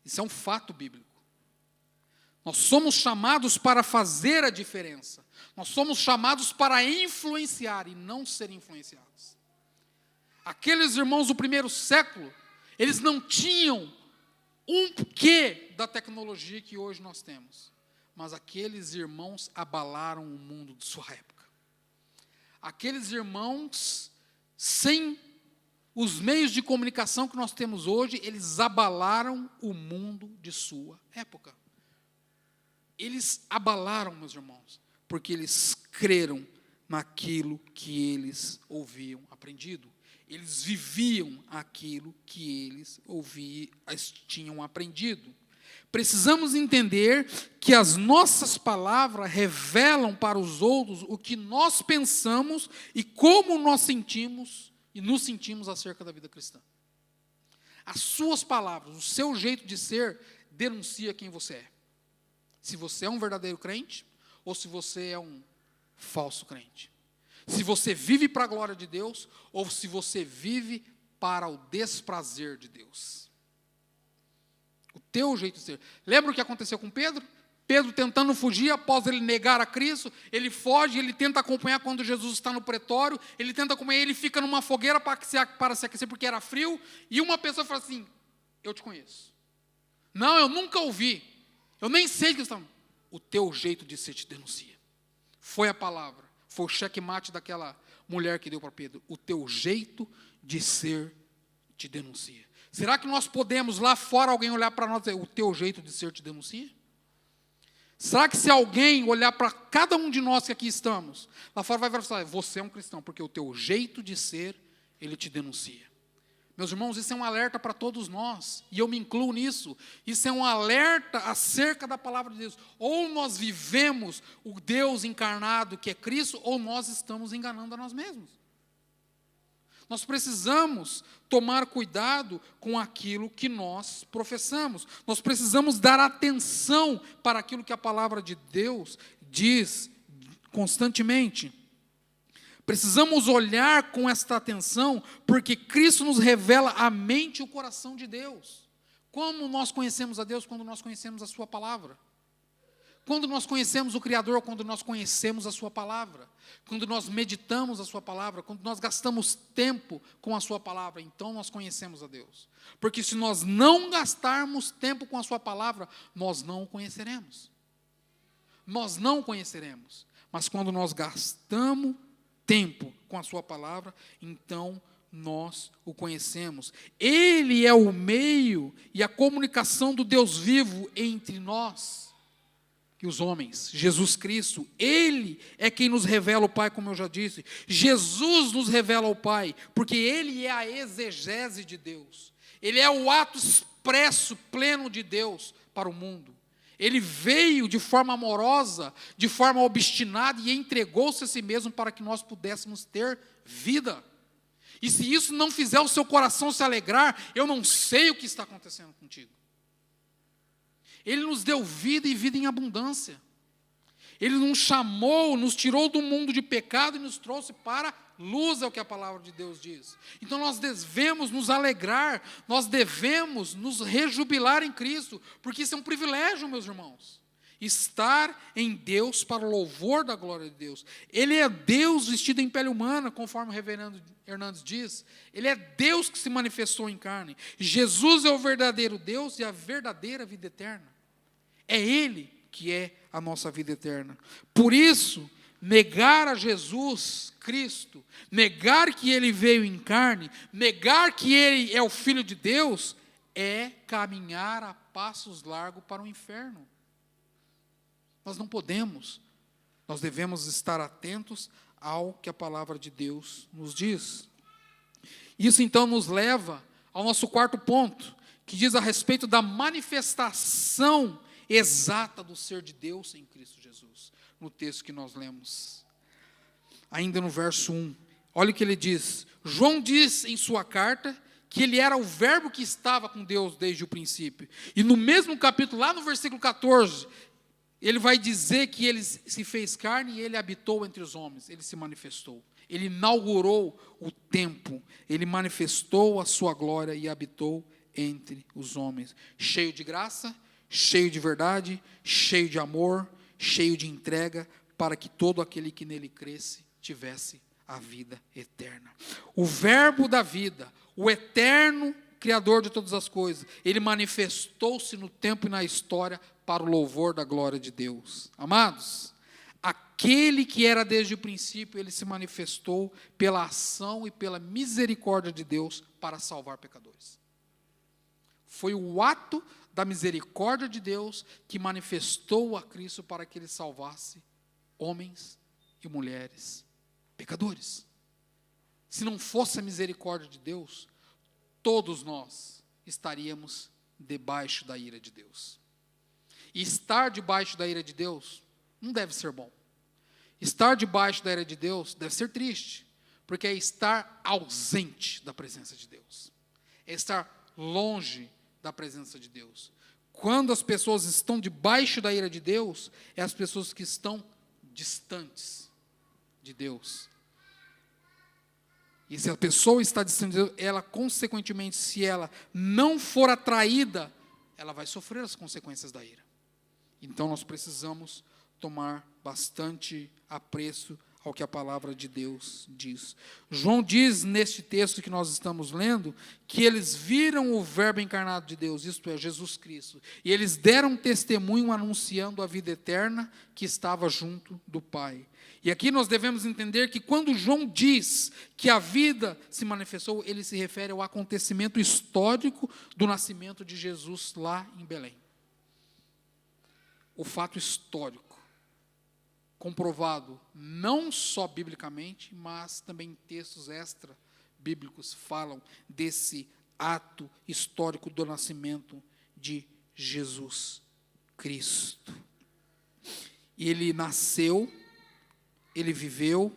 Isso é um fato bíblico. Nós somos chamados para fazer a diferença. Nós somos chamados para influenciar e não ser influenciados. Aqueles irmãos do primeiro século, eles não tinham um quê da tecnologia que hoje nós temos. Mas aqueles irmãos abalaram o mundo de sua época. Aqueles irmãos, sem os meios de comunicação que nós temos hoje, eles abalaram o mundo de sua época. Eles abalaram, meus irmãos, porque eles creram naquilo que eles ouviam aprendido. Eles viviam aquilo que eles tinham aprendido. Precisamos entender que as nossas palavras revelam para os outros o que nós pensamos e como nós sentimos e nos sentimos acerca da vida cristã. As suas palavras, o seu jeito de ser, denuncia quem você é. Se você é um verdadeiro crente ou se você é um falso crente. Se você vive para a glória de Deus ou se você vive para o desprazer de Deus. O teu jeito de ser. Lembra o que aconteceu com Pedro? Pedro tentando fugir após ele negar a Cristo, ele foge, ele tenta acompanhar quando Jesus está no pretório, ele tenta acompanhar, ele fica numa fogueira para se aquecer porque era frio, e uma pessoa fala assim, eu te conheço. Não, eu nunca ouvi, eu nem sei que está. O teu jeito de ser te denuncia. Foi a palavra, foi o checkmate daquela mulher que deu para Pedro. O teu jeito de ser te denuncia. Será que nós podemos, lá fora, alguém olhar para nós e dizer, o teu jeito de ser te denuncia? Será que se alguém olhar para cada um de nós que aqui estamos, lá fora vai falar, você é um cristão, porque o teu jeito de ser, ele te denuncia. Meus irmãos, isso é um alerta para todos nós, e eu me incluo nisso. Isso é um alerta acerca da palavra de Deus. Ou nós vivemos o Deus encarnado que é Cristo, ou nós estamos enganando a nós mesmos. Nós precisamos tomar cuidado com aquilo que nós professamos. Nós precisamos dar atenção para aquilo que a palavra de Deus diz constantemente. Precisamos olhar com esta atenção, porque Cristo nos revela a mente e o coração de Deus. Como nós conhecemos a Deus? Quando nós conhecemos a sua palavra. Quando nós conhecemos o Criador, quando nós conhecemos a sua palavra. Quando nós meditamos a sua palavra, quando nós gastamos tempo com a sua palavra, então nós conhecemos a Deus. Porque se nós não gastarmos tempo com a sua palavra, nós não o conheceremos. Nós não o conheceremos. Mas quando nós gastamos tempo com a sua palavra, então nós o conhecemos. Ele é o meio e a comunicação do Deus vivo entre nós e os homens. Jesus Cristo, Ele é quem nos revela o Pai, como eu já disse. Jesus nos revela o Pai, porque Ele é a exegese de Deus. Ele é o ato expresso, pleno de Deus para o mundo. Ele veio de forma amorosa, de forma obstinada e entregou-se a si mesmo para que nós pudéssemos ter vida. E se isso não fizer o seu coração se alegrar, eu não sei o que está acontecendo contigo. Ele nos deu vida e vida em abundância. Ele nos chamou, nos tirou do mundo de pecado e nos trouxe para luz, é o que a palavra de Deus diz. Então nós devemos nos alegrar, nós devemos nos rejubilar em Cristo, porque isso é um privilégio, meus irmãos. Estar em Deus para o louvor da glória de Deus. Ele é Deus vestido em pele humana, conforme o reverendo Hernandes diz. Ele é Deus que se manifestou em carne. Jesus é o verdadeiro Deus e a verdadeira vida eterna. É Ele que é a nossa vida eterna. Por isso, negar a Jesus Cristo, negar que Ele veio em carne, negar que Ele é o Filho de Deus, é caminhar a passos largos para o inferno. Nós não podemos, nós devemos estar atentos ao que a palavra de Deus nos diz. Isso então nos leva ao nosso quarto ponto, que diz a respeito da manifestação exata do ser de Deus em Cristo Jesus, no texto que nós lemos. Ainda no verso 1, olha o que ele diz. João diz em sua carta que ele era o verbo que estava com Deus desde o princípio. E no mesmo capítulo, lá no versículo 14, ele vai dizer que ele se fez carne e ele habitou entre os homens, ele se manifestou. Ele inaugurou o tempo, ele manifestou a sua glória e habitou entre os homens. Cheio de graça, cheio de verdade, cheio de amor, cheio de entrega, para que todo aquele que nele cresce tivesse a vida eterna. O verbo da vida, o eterno Criador de todas as coisas, ele manifestou-se no tempo e na história para o louvor da glória de Deus. Amados, aquele que era desde o princípio, ele se manifestou pela ação e pela misericórdia de Deus para salvar pecadores. Foi o ato da misericórdia de Deus que manifestou a Cristo para que ele salvasse homens e mulheres pecadores. Se não fosse a misericórdia de Deus, todos nós estaríamos debaixo da ira de Deus. E estar debaixo da ira de Deus não deve ser bom. Estar debaixo da ira de Deus deve ser triste, porque é estar ausente da presença de Deus. É estar longe da presença de Deus. Quando as pessoas estão debaixo da ira de Deus, é as pessoas que estão distantes de Deus. E se a pessoa está distante de Deus, ela, consequentemente, se ela não for atraída, ela vai sofrer as consequências da ira. Então, nós precisamos tomar bastante apreço ao que a palavra de Deus diz. João diz neste texto que nós estamos lendo, que eles viram o Verbo encarnado de Deus, isto é, Jesus Cristo, e eles deram testemunho anunciando a vida eterna que estava junto do Pai. E aqui nós devemos entender que quando João diz que a vida se manifestou, ele se refere ao acontecimento histórico do nascimento de Jesus lá em Belém. O fato histórico, comprovado não só biblicamente, mas também em textos extra-bíblicos falam desse ato histórico do nascimento de Jesus Cristo. Ele nasceu, ele viveu,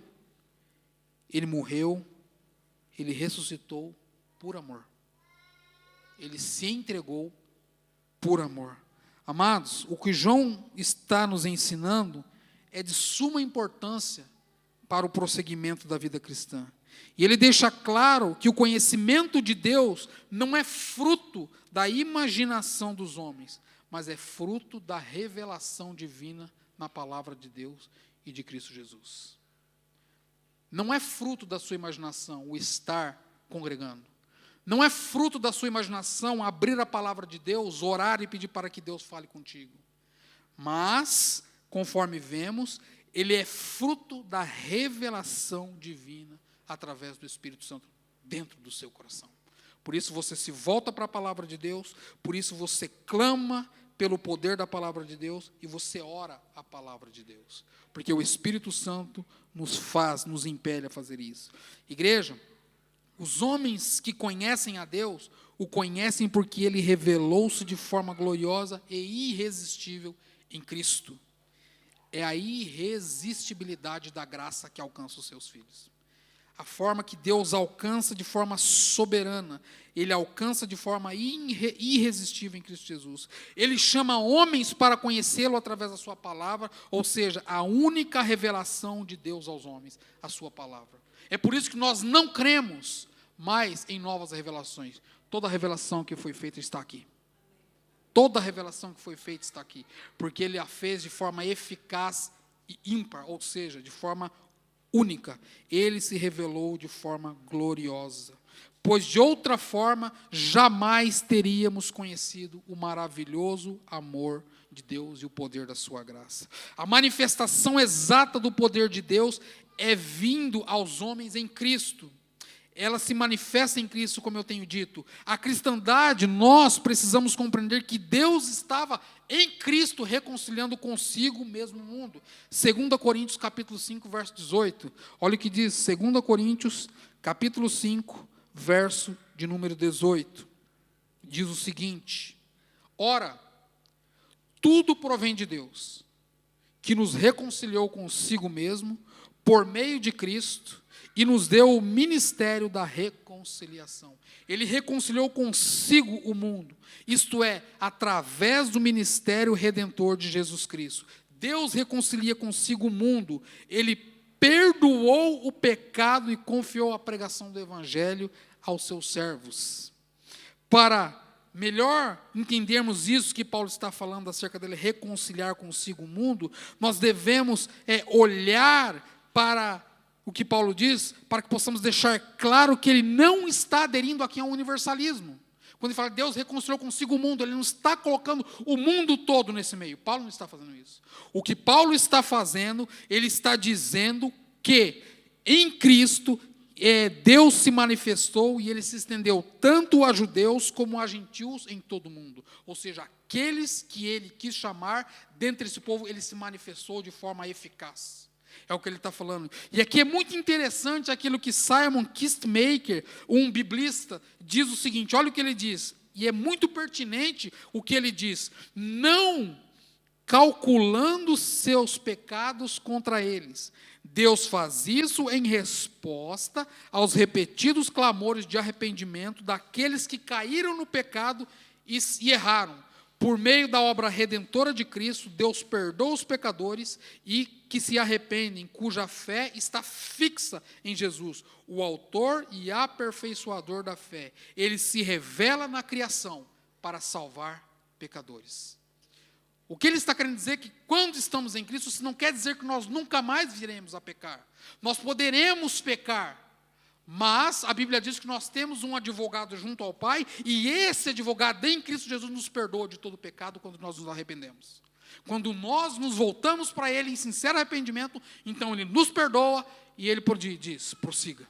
ele morreu, ele ressuscitou por amor. Ele se entregou por amor. Amados, o que João está nos ensinando é de suma importância para o prosseguimento da vida cristã. E ele deixa claro que o conhecimento de Deus não é fruto da imaginação dos homens, mas é fruto da revelação divina na palavra de Deus e de Cristo Jesus. Não é fruto da sua imaginação o estar congregando. Não é fruto da sua imaginação abrir a palavra de Deus, orar e pedir para que Deus fale contigo. Mas, conforme vemos, ele é fruto da revelação divina através do Espírito Santo dentro do seu coração. Por isso você se volta para a palavra de Deus, por isso você clama pelo poder da palavra de Deus e você ora a palavra de Deus. Porque o Espírito Santo nos impele a fazer isso. Igreja, os homens que conhecem a Deus, o conhecem porque ele revelou-se de forma gloriosa e irresistível em Cristo. É a irresistibilidade da graça que alcança os seus filhos. A forma que Deus alcança de forma soberana, ele alcança de forma irresistível em Cristo Jesus. Ele chama homens para conhecê-lo através da sua palavra, ou seja, a única revelação de Deus aos homens, a sua palavra. É por isso que nós não cremos mais em novas revelações. Toda revelação que foi feita está aqui. Toda revelação que foi feita está aqui. Porque ele a fez de forma eficaz e ímpar, ou seja, de forma única. Ele se revelou de forma gloriosa. Pois de outra forma, jamais teríamos conhecido o maravilhoso amor de Deus e o poder da sua graça. A manifestação exata do poder de Deus é vindo aos homens em Cristo. Ela se manifesta em Cristo, como eu tenho dito. A cristandade, nós precisamos compreender que Deus estava em Cristo reconciliando consigo mesmo o mundo. 2 Coríntios capítulo 5, verso 18. Olha o que diz, 2 Coríntios capítulo 5, verso de número 18. Diz o seguinte: ora, tudo provém de Deus, que nos reconciliou consigo mesmo, por meio de Cristo, e nos deu o ministério da reconciliação. Ele reconciliou consigo o mundo, isto é, através do ministério redentor de Jesus Cristo. Deus reconcilia consigo o mundo, ele perdoou o pecado e confiou a pregação do evangelho aos seus servos. Para melhor entendermos isso que Paulo está falando acerca dele reconciliar consigo o mundo, nós devemos olhar para o que Paulo diz, para que possamos deixar claro que ele não está aderindo aqui ao universalismo. Quando ele fala que Deus reconciliou consigo o mundo, ele não está colocando o mundo todo nesse meio. Paulo não está fazendo isso. O que Paulo está fazendo, ele está dizendo que em Cristo Deus se manifestou e ele se estendeu tanto a judeus como a gentios em todo o mundo. Ou seja, aqueles que ele quis chamar, dentre esse povo, ele se manifestou de forma eficaz. É o que ele está falando. E aqui é muito interessante aquilo que Simon Kistemaker, um biblista, diz o seguinte, olha o que ele diz, e é muito pertinente o que ele diz: não calculando seus pecados contra eles. Deus faz isso em resposta aos repetidos clamores de arrependimento daqueles que caíram no pecado e erraram. Por meio da obra redentora de Cristo, Deus perdoa os pecadores e que se arrependem, cuja fé está fixa em Jesus, o autor e aperfeiçoador da fé. Ele se revela na criação para salvar pecadores. O que ele está querendo dizer é que quando estamos em Cristo, isso não quer dizer que nós nunca mais viremos a pecar. Nós poderemos pecar, mas a Bíblia diz que nós temos um advogado junto ao Pai, e esse advogado em Cristo Jesus nos perdoa de todo pecado quando nós nos arrependemos. Quando nós nos voltamos para Ele em sincero arrependimento, então Ele nos perdoa e Ele diz, prossiga.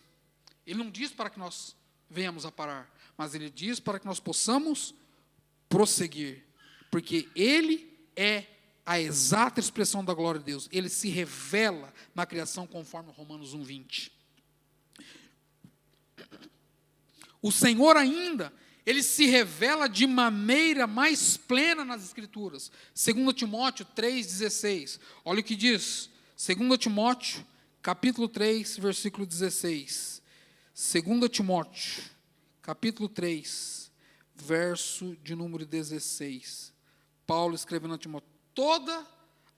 Ele não diz para que nós venhamos a parar, mas Ele diz para que nós possamos prosseguir, porque Ele é a exata expressão da glória de Deus. Ele se revela na criação conforme Romanos 1:20. O Senhor ainda, Ele se revela de maneira mais plena nas Escrituras. 2 Timóteo 3,16. Olha o que diz. 2 Timóteo, capítulo 3, versículo 16. 2 Timóteo, capítulo 3, verso de número 16. Paulo escrevendo a Timóteo: toda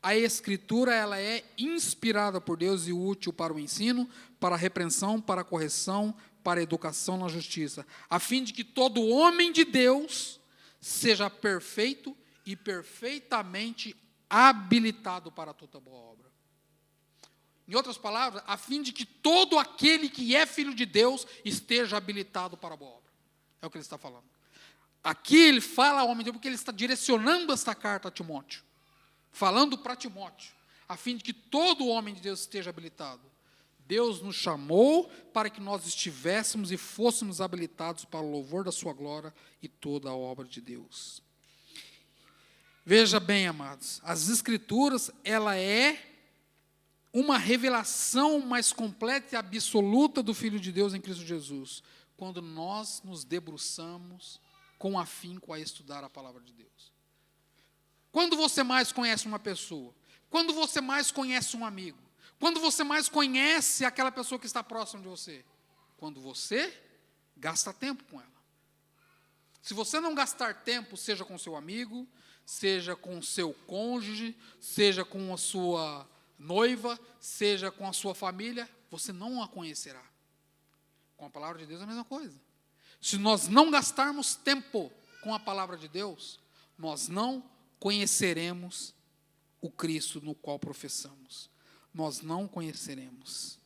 a Escritura, ela é inspirada por Deus e útil para o ensino, para a repreensão, para a correção, para a educação na justiça, a fim de que todo homem de Deus seja perfeito e perfeitamente habilitado para toda boa obra. Em outras palavras, a fim de que todo aquele que é filho de Deus esteja habilitado para a boa obra. É o que ele está falando. Aqui ele fala ao homem de Deus porque ele está direcionando esta carta a Timóteo, falando para Timóteo, a fim de que todo homem de Deus esteja habilitado. Deus nos chamou para que nós estivéssemos e fôssemos habilitados para o louvor da sua glória e toda a obra de Deus. Veja bem, amados, as Escrituras, ela é uma revelação mais completa e absoluta do Filho de Deus em Cristo Jesus, quando nós nos debruçamos com afinco a estudar a palavra de Deus. Quando você mais conhece uma pessoa? Quando você mais conhece um amigo? Quando você mais conhece aquela pessoa que está próxima de você? Quando você gasta tempo com ela. Se você não gastar tempo, seja com seu amigo, seja com seu cônjuge, seja com a sua noiva, seja com a sua família, você não a conhecerá. Com a palavra de Deus é a mesma coisa. Se nós não gastarmos tempo com a palavra de Deus, nós não conheceremos o Cristo no qual professamos. Nós não conheceremos.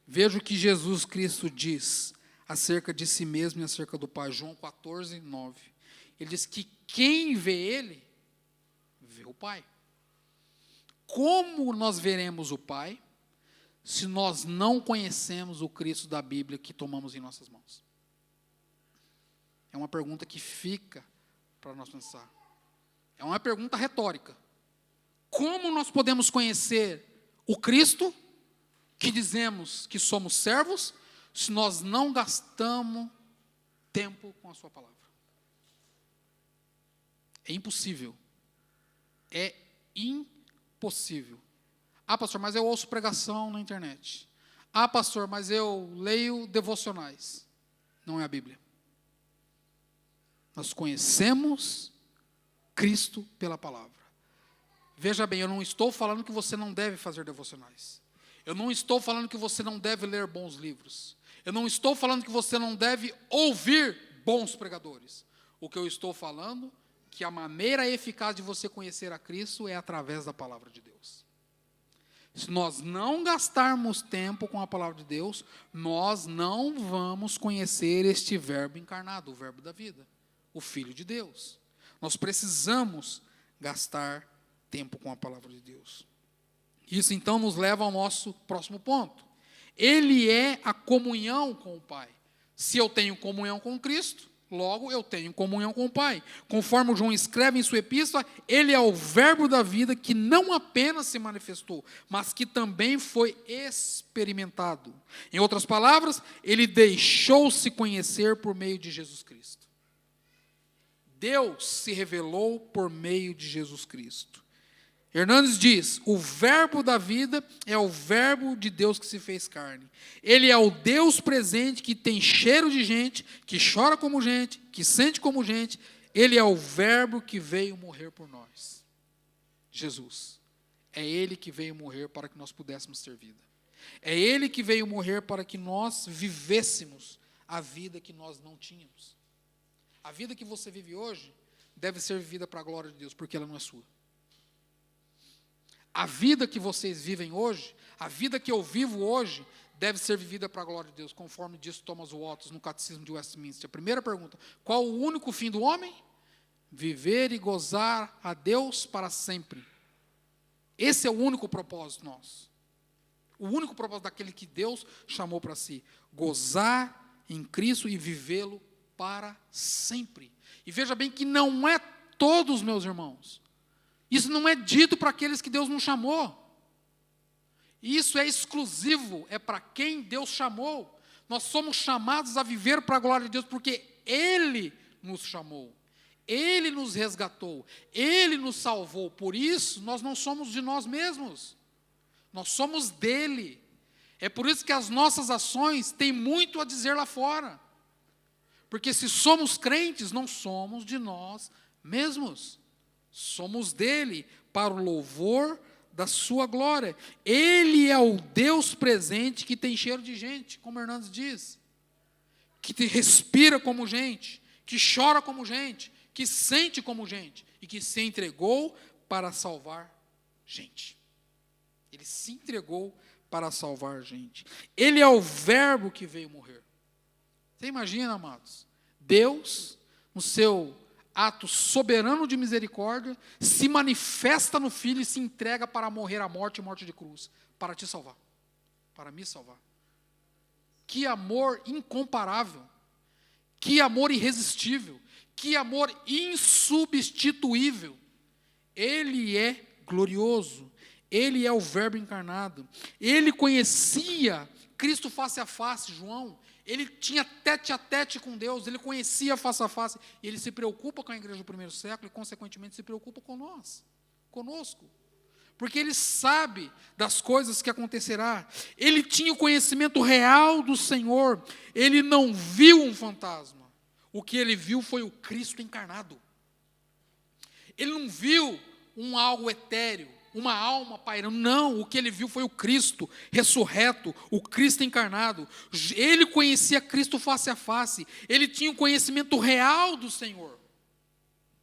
Veja o que Jesus Cristo diz acerca de si mesmo e acerca do Pai. João 14, 9. Ele diz que quem vê Ele, vê o Pai. Como nós veremos o Pai, se nós não conhecemos o Cristo da Bíblia que tomamos em nossas mãos? É uma pergunta que fica para nós pensar. É uma pergunta retórica. Como nós podemos conhecer o Cristo, que dizemos que somos servos, se nós não gastamos tempo com a sua palavra? É impossível. É impossível. Ah, pastor, mas eu ouço pregação na internet. Ah, pastor, mas eu leio devocionais. Não é a Bíblia. Nós conhecemos Cristo pela palavra. Veja bem, eu não estou falando que você não deve fazer devocionais. Eu não estou falando que você não deve ler bons livros. Eu não estou falando que você não deve ouvir bons pregadores. O que eu estou falando é que a maneira eficaz de você conhecer a Cristo é através da palavra de Deus. Se nós não gastarmos tempo com a palavra de Deus, nós não vamos conhecer este verbo encarnado, o verbo da vida, o Filho de Deus. Nós precisamos gastar tempo com a palavra de Deus. Isso então nos leva ao nosso próximo ponto. Ele é a comunhão com o Pai. Se eu tenho comunhão com Cristo, logo eu tenho comunhão com o Pai. Conforme João escreve em sua epístola, ele é o verbo da vida que não apenas se manifestou, mas que também foi experimentado. Em outras palavras, ele deixou-se conhecer por meio de Jesus Cristo. Deus se revelou por meio de Jesus Cristo. Hernandes diz: o verbo da vida é o verbo de Deus que se fez carne. Ele é o Deus presente que tem cheiro de gente, que chora como gente, que sente como gente. Ele é o verbo que veio morrer por nós. Jesus. É Ele que veio morrer para que nós pudéssemos ter vida. É Ele que veio morrer para que nós vivêssemos a vida que nós não tínhamos. A vida que você vive hoje deve ser vivida para a glória de Deus, porque ela não é sua. A vida que vocês vivem hoje, a vida que eu vivo hoje, deve ser vivida para a glória de Deus, conforme diz Thomas Watts no Catecismo de Westminster. A primeira pergunta: qual o único fim do homem? Viver e gozar a Deus para sempre. Esse é o único propósito nosso. O único propósito daquele que Deus chamou para si. Gozar em Cristo e vivê-lo para sempre. E veja bem que não é todos, meus irmãos. Isso não é dito para aqueles que Deus não chamou. Isso é exclusivo, é para quem Deus chamou. Nós somos chamados a viver para a glória de Deus, porque Ele nos chamou. Ele nos resgatou, Ele nos salvou. Por isso, nós não somos de nós mesmos. Nós somos dEle. É por isso que as nossas ações têm muito a dizer lá fora. Porque se somos crentes, não somos de nós mesmos. Somos dEle, para o louvor da sua glória. Ele é o Deus presente que tem cheiro de gente, como Hernandes diz. Que respira como gente, que chora como gente, que sente como gente e que se entregou para salvar gente. Ele se entregou para salvar gente. Ele é o verbo que veio morrer. Você imagina, amados, Deus, no seu ato soberano de misericórdia, se manifesta no Filho e se entrega para morrer a morte e morte de cruz, para te salvar, para me salvar. Que amor incomparável, que amor irresistível, que amor insubstituível. Ele é glorioso, Ele é o Verbo encarnado. Ele conhecia Cristo face a face, João. Ele tinha tete a tete com Deus, ele conhecia face a face. E ele se preocupa com a igreja do primeiro século e, consequentemente, se preocupa conosco. Porque ele sabe das coisas que acontecerá. Ele tinha o conhecimento real do Senhor. Ele não viu um fantasma. O que ele viu foi o Cristo encarnado. Ele não viu algo etéreo, uma alma pairando. Não, o que ele viu foi o Cristo ressurreto, o Cristo encarnado. Ele conhecia Cristo face a face. Ele tinha o conhecimento real do Senhor,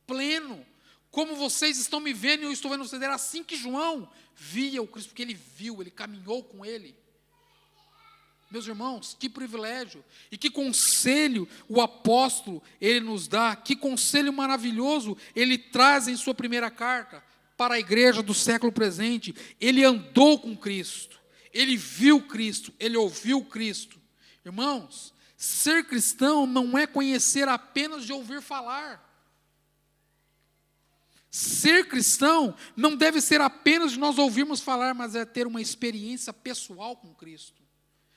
pleno. Como vocês estão me vendo e eu estou vendo vocês. Era assim que João via o Cristo, porque ele viu, ele caminhou com ele. Meus irmãos, que privilégio e que conselho o apóstolo ele nos dá, que conselho maravilhoso ele traz em sua primeira carta para a igreja do século presente. Ele andou com Cristo, ele viu Cristo, ele ouviu Cristo. Irmãos, ser cristão não é conhecer apenas de ouvir falar. Ser cristão não deve ser apenas de nós ouvirmos falar, mas é ter uma experiência pessoal com Cristo.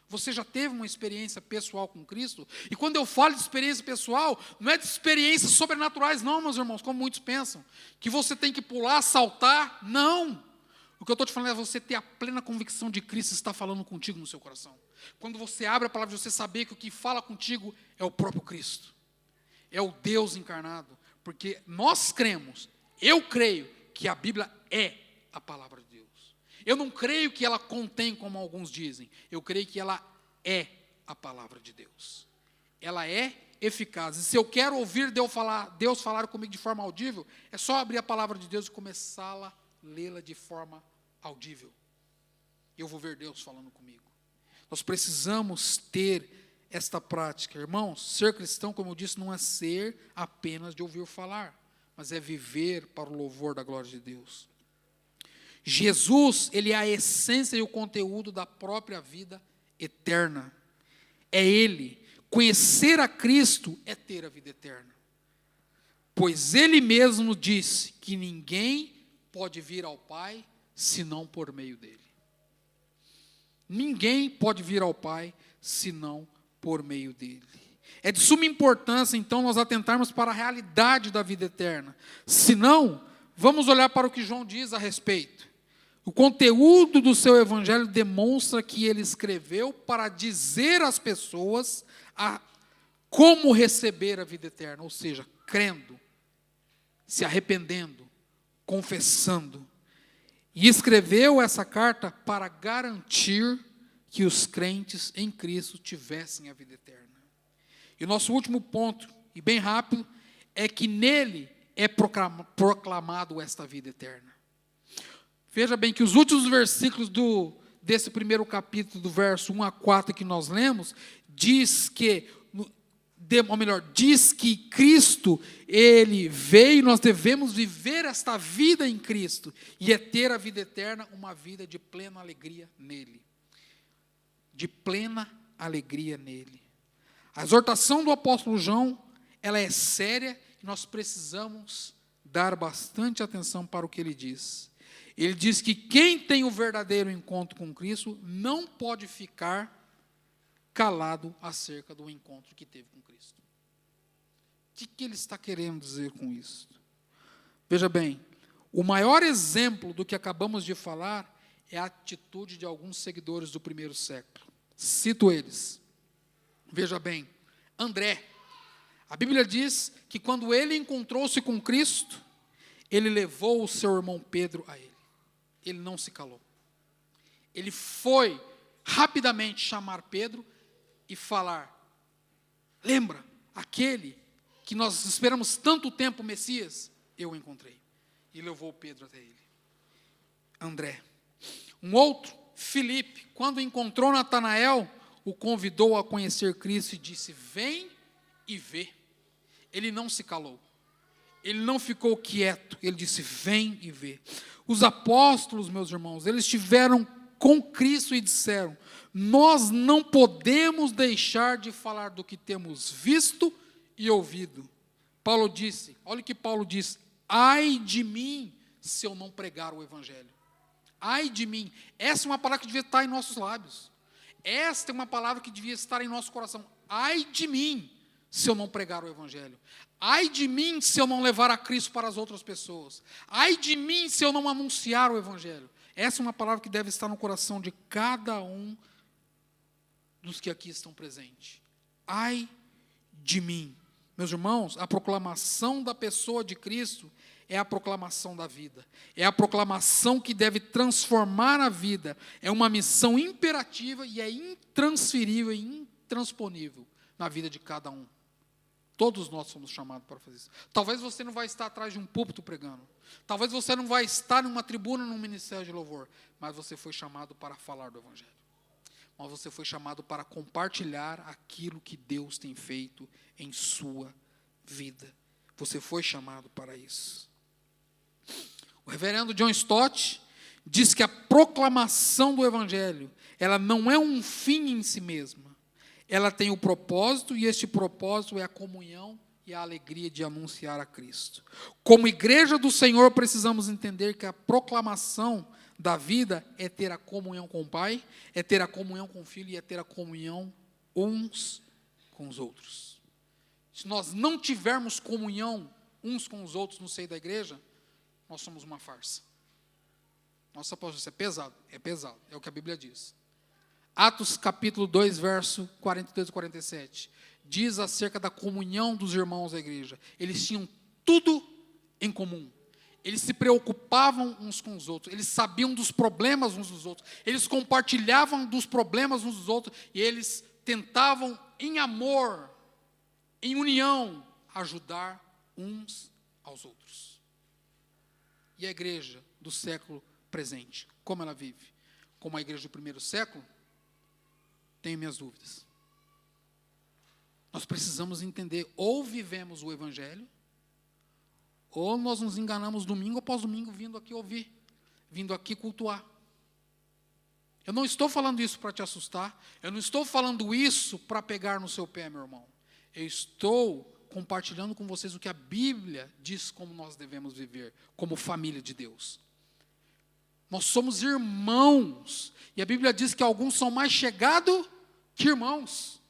Você já teve uma experiência pessoal com Cristo? E quando eu falo de experiência pessoal, não é de experiências sobrenaturais não, meus irmãos, como muitos pensam, que você tem que pular, saltar. Não. O que eu estou te falando é você ter a plena convicção de Cristo está falando contigo no seu coração. Quando você abre a palavra, você saber que o que fala contigo é o próprio Cristo. É o Deus encarnado. Porque nós cremos, eu creio que a Bíblia é a palavra de Deus. Eu não creio que ela contém, como alguns dizem. Eu creio que ela é a palavra de Deus. Ela é eficaz. E se eu quero ouvir Deus falar comigo de forma audível, é só abrir a palavra de Deus e começá-la, lê-la de forma audível. Eu vou ver Deus falando comigo. Nós precisamos ter esta prática. Irmãos, ser cristão, como eu disse, não é ser apenas de ouvir falar, mas é viver para o louvor da glória de Deus. Jesus, ele é a essência e o conteúdo da própria vida eterna. É Ele. Conhecer a Cristo é ter a vida eterna. Pois Ele mesmo disse que ninguém pode vir ao Pai senão por meio dEle. Ninguém pode vir ao Pai senão por meio dEle. É de suma importância, então, nós atentarmos para a realidade da vida eterna. Se não, vamos olhar para o que João diz a respeito. O conteúdo do seu evangelho demonstra que ele escreveu para dizer às pessoas como receber a vida eterna, ou seja, crendo, se arrependendo, confessando. E escreveu essa carta para garantir que os crentes em Cristo tivessem a vida eterna. E o nosso último ponto, e bem rápido, é que nele é proclamado esta vida eterna. Veja bem que os últimos versículos desse primeiro capítulo, do verso 1 a 4 que nós lemos, diz que Cristo, Ele veio, nós devemos viver esta vida em Cristo, e é ter a vida eterna, uma vida de plena alegria nele. De plena alegria nele. A exortação do apóstolo João, ela é séria, e nós precisamos dar bastante atenção para o que ele diz. Ele diz que quem tem o verdadeiro encontro com Cristo não pode ficar calado acerca do encontro que teve com Cristo. O que ele está querendo dizer com isso? Veja bem, o maior exemplo do que acabamos de falar é a atitude de alguns seguidores do primeiro século. Cito eles. Veja bem, André. A Bíblia diz que quando ele encontrou-se com Cristo, ele levou o seu irmão Pedro a ele. Ele não se calou. Ele foi rapidamente chamar Pedro e falar: lembra, aquele que nós esperamos tanto tempo, o Messias, eu o encontrei. E levou Pedro até ele. André. Um outro, Filipe, quando encontrou Natanael, o convidou a conhecer Cristo e disse: vem e vê. Ele não se calou. Ele não ficou quieto. Ele disse: vem e vê. Os apóstolos, meus irmãos, eles estiveram com Cristo e disseram: nós não podemos deixar de falar do que temos visto e ouvido. Paulo disse, olha o que Paulo diz: ai de mim se eu não pregar o evangelho. Ai de mim. Essa é uma palavra que devia estar em nossos lábios. Esta é uma palavra que devia estar em nosso coração. Ai de mim se eu não pregar o evangelho. Ai de mim se eu não levar a Cristo para as outras pessoas. Ai de mim se eu não anunciar o evangelho. Essa é uma palavra que deve estar no coração de cada um dos que aqui estão presentes. Ai de mim. Meus irmãos, a proclamação da pessoa de Cristo é a proclamação da vida. É a proclamação que deve transformar a vida. É uma missão imperativa e é intransferível e intransponível na vida de cada um. Todos nós somos chamados para fazer isso. Talvez você não vai estar atrás de um púlpito pregando. Talvez você não vai estar numa tribuna, num ministério de louvor. Mas você foi chamado para falar do evangelho. Mas você foi chamado para compartilhar aquilo que Deus tem feito em sua vida. Você foi chamado para isso. O reverendo John Stott diz que a proclamação do evangelho, ela não é um fim em si mesma. Ela tem o propósito, e este propósito é a comunhão e a alegria de anunciar a Cristo. Como igreja do Senhor, precisamos entender que a proclamação da vida é ter a comunhão com o Pai, é ter a comunhão com o Filho e é ter a comunhão uns com os outros. Se nós não tivermos comunhão uns com os outros no seio da igreja, nós somos uma farsa. Nossa, pastor, isso é pesado. É pesado, é o que a Bíblia diz. Atos capítulo 2, verso 42 e 47, diz acerca da comunhão dos irmãos da igreja. Eles tinham tudo em comum. Eles se preocupavam uns com os outros. Eles sabiam dos problemas uns dos outros. Eles compartilhavam dos problemas uns dos outros. E eles tentavam, em amor, em união, ajudar uns aos outros. E a igreja do século presente, como ela vive? Como a igreja do primeiro século? Tenho minhas dúvidas. Nós precisamos entender, ou vivemos o evangelho, ou nós nos enganamos domingo após domingo vindo aqui ouvir, vindo aqui cultuar. Eu não estou falando isso para te assustar, eu não estou falando isso para pegar no seu pé, meu irmão. Eu estou compartilhando com vocês o que a Bíblia diz como nós devemos viver, como família de Deus. Nós somos irmãos, e a Bíblia diz que alguns são mais chegados que irmãos.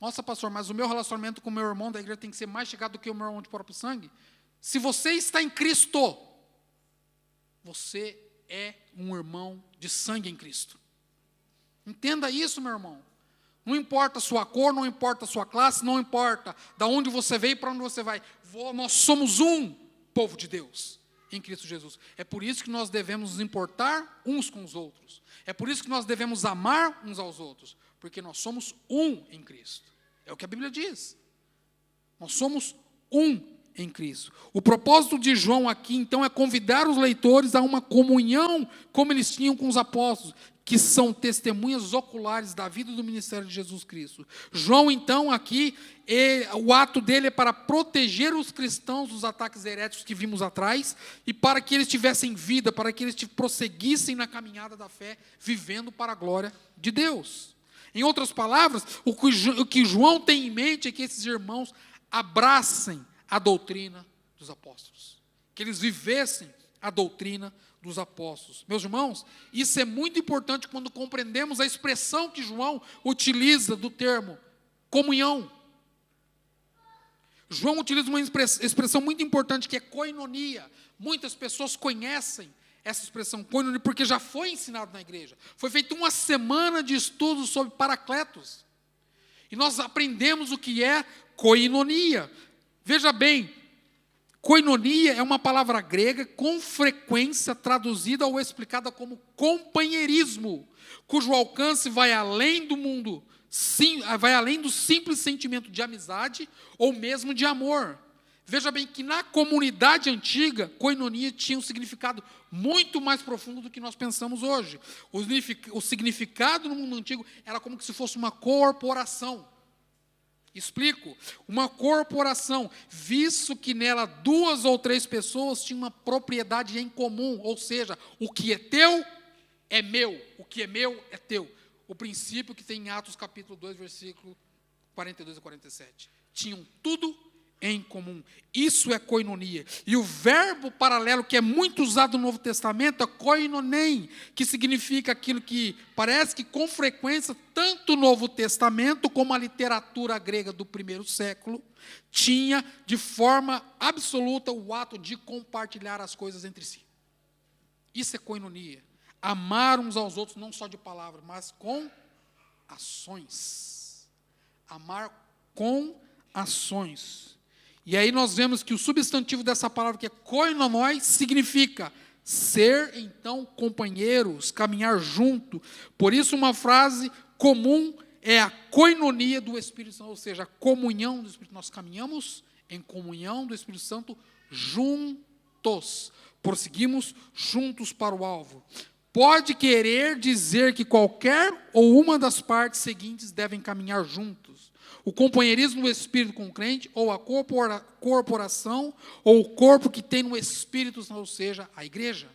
Nossa, pastor, mas o meu relacionamento com o meu irmão da igreja tem que ser mais chegado do que o meu irmão de próprio sangue? Se você está em Cristo, você é um irmão de sangue em Cristo. Entenda isso, meu irmão. Não importa a sua cor, não importa a sua classe, não importa de onde você veio e para onde você vai. Nós somos um povo de Deus em Cristo Jesus. É por isso que nós devemos nos importar uns com os outros. É por isso que nós devemos amar uns aos outros. Porque nós somos um em Cristo. É o que a Bíblia diz. Nós somos um em Cristo. O propósito de João aqui, então, é convidar os leitores a uma comunhão como eles tinham com os apóstolos, que são testemunhas oculares da vida do ministério de Jesus Cristo. João, então, aqui, o ato dele é para proteger os cristãos dos ataques heréticos que vimos atrás, e para que eles tivessem vida, para que eles prosseguissem na caminhada da fé, vivendo para a glória de Deus. Em outras palavras, o que João tem em mente é que esses irmãos abracem a doutrina dos apóstolos, que eles vivessem a doutrina dos apóstolos. Meus irmãos, isso é muito importante quando compreendemos a expressão que João utiliza do termo comunhão. João utiliza uma expressão muito importante que é koinonia. Muitas pessoas conhecem essa expressão koinonia porque já foi ensinado na igreja. Foi feita uma semana de estudos sobre Paracletos. E nós aprendemos o que é koinonia. Veja bem, koinonia é uma palavra grega com frequência traduzida ou explicada como companheirismo, cujo alcance vai além do mundo, vai além do simples sentimento de amizade ou mesmo de amor. Veja bem que na comunidade antiga, koinonia tinha um significado muito mais profundo do que nós pensamos hoje. O significado no mundo antigo era como se fosse uma corporação. Explico, uma corporação, visto que nela 2 ou 3 pessoas tinham uma propriedade em comum, ou seja, o que é teu é meu, o que é meu é teu. O princípio que tem em Atos capítulo 2, versículo 42 a 47. Tinham tudo em comum. Isso é koinonia. E o verbo paralelo que é muito usado no Novo Testamento é koinonem, que significa aquilo que parece que com frequência, tanto o Novo Testamento como a literatura grega do primeiro século, tinha de forma absoluta o ato de compartilhar as coisas entre si. Isso é koinonia. Amar uns aos outros, não só de palavras, mas com ações. Amar com ações. E aí nós vemos que o substantivo dessa palavra, que é koinonoi, significa ser, então, companheiros, caminhar junto. Por isso, uma frase comum é a koinonia do Espírito Santo, ou seja, a comunhão do Espírito. Nós caminhamos em comunhão do Espírito Santo juntos. Prosseguimos juntos para o alvo. Pode querer dizer que qualquer ou uma das partes seguintes devem caminhar juntos. O companheirismo do Espírito com o crente, ou a corporação, ou o corpo que tem no Espírito, ou seja, a igreja.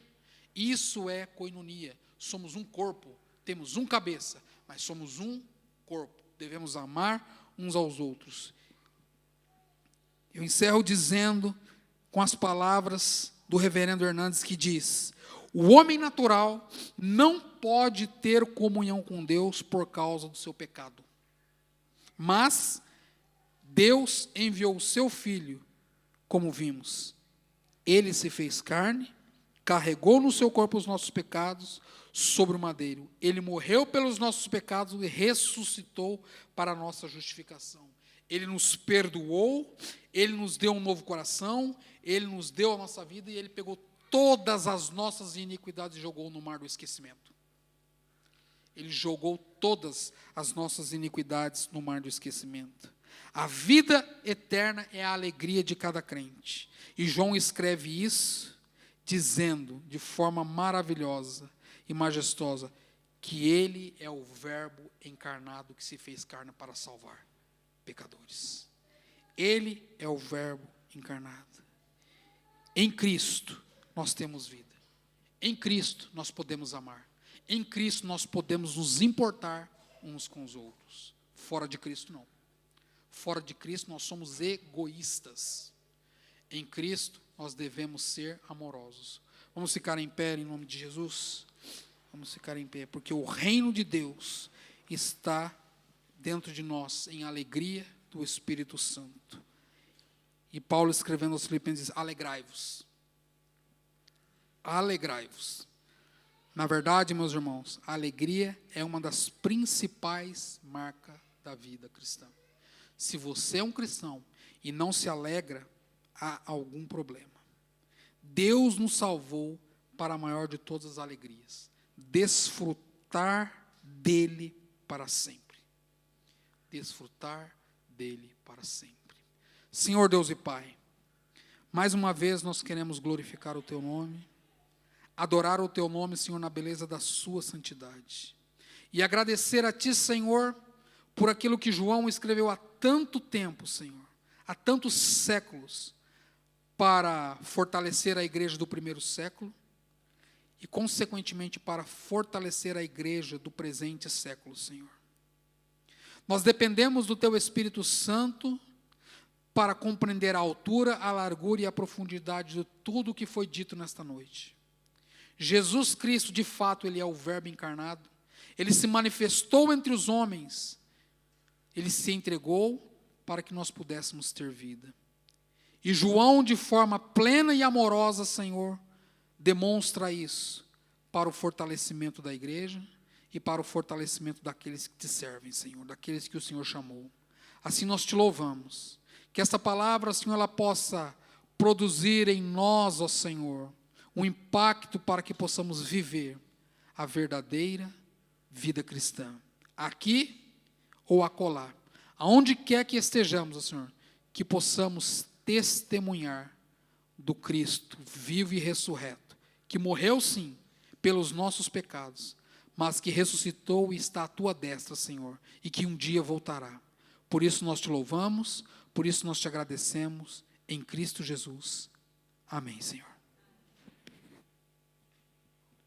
Isso é koinonia. Somos um corpo, temos um cabeça, mas somos um corpo. Devemos amar uns aos outros. Eu encerro dizendo, com as palavras do reverendo Hernandes, que diz: o homem natural não pode ter comunhão com Deus por causa do seu pecado. Mas Deus enviou o seu Filho, como vimos. Ele se fez carne, carregou no seu corpo os nossos pecados sobre o madeiro. Ele morreu pelos nossos pecados e ressuscitou para a nossa justificação. Ele nos perdoou, Ele nos deu um novo coração, Ele nos deu a nossa vida e Ele pegou todas as nossas iniquidades e jogou no mar do esquecimento. Ele jogou todas as nossas iniquidades no mar do esquecimento. A vida eterna é a alegria de cada crente. E João escreve isso dizendo de forma maravilhosa e majestosa que ele é o verbo encarnado que se fez carne para salvar pecadores. Ele é o verbo encarnado. Em Cristo nós temos vida. Em Cristo nós podemos amar. Em Cristo nós podemos nos importar uns com os outros. Fora de Cristo não. Fora de Cristo nós somos egoístas. Em Cristo nós devemos ser amorosos. Vamos ficar em pé em nome de Jesus? Vamos ficar em pé, porque o reino de Deus está dentro de nós em alegria do Espírito Santo. E Paulo escrevendo aos Filipenses diz: alegrai-vos. Alegrai-vos. Na verdade, meus irmãos, a alegria é uma das principais marcas da vida cristã. Se você é um cristão e não se alegra, há algum problema. Deus nos salvou para a maior de todas as alegrias. Desfrutar dele para sempre. Desfrutar dele para sempre. Senhor Deus e Pai, mais uma vez nós queremos glorificar o Teu nome, adorar o Teu nome, Senhor, na beleza da Sua santidade. E agradecer a Ti, Senhor, por aquilo que João escreveu há tanto tempo, Senhor, há tantos séculos, para fortalecer a igreja do primeiro século e, consequentemente, para fortalecer a igreja do presente século, Senhor. Nós dependemos do Teu Espírito Santo para compreender a altura, a largura e a profundidade de tudo o que foi dito nesta noite. Jesus Cristo, de fato, Ele é o Verbo encarnado. Ele se manifestou entre os homens. Ele se entregou para que nós pudéssemos ter vida. E João, de forma plena e amorosa, Senhor, demonstra isso para o fortalecimento da igreja e para o fortalecimento daqueles que te servem, Senhor, daqueles que o Senhor chamou. Assim nós te louvamos. Que esta palavra, Senhor, ela possa produzir em nós, ó Senhor, um impacto para que possamos viver a verdadeira vida cristã, aqui ou acolá, aonde quer que estejamos, ó Senhor, que possamos testemunhar do Cristo vivo e ressurreto, que morreu sim pelos nossos pecados, mas que ressuscitou e está à tua destra, Senhor, e que um dia voltará. Por isso nós te louvamos, por isso nós te agradecemos, em Cristo Jesus. Amém, Senhor.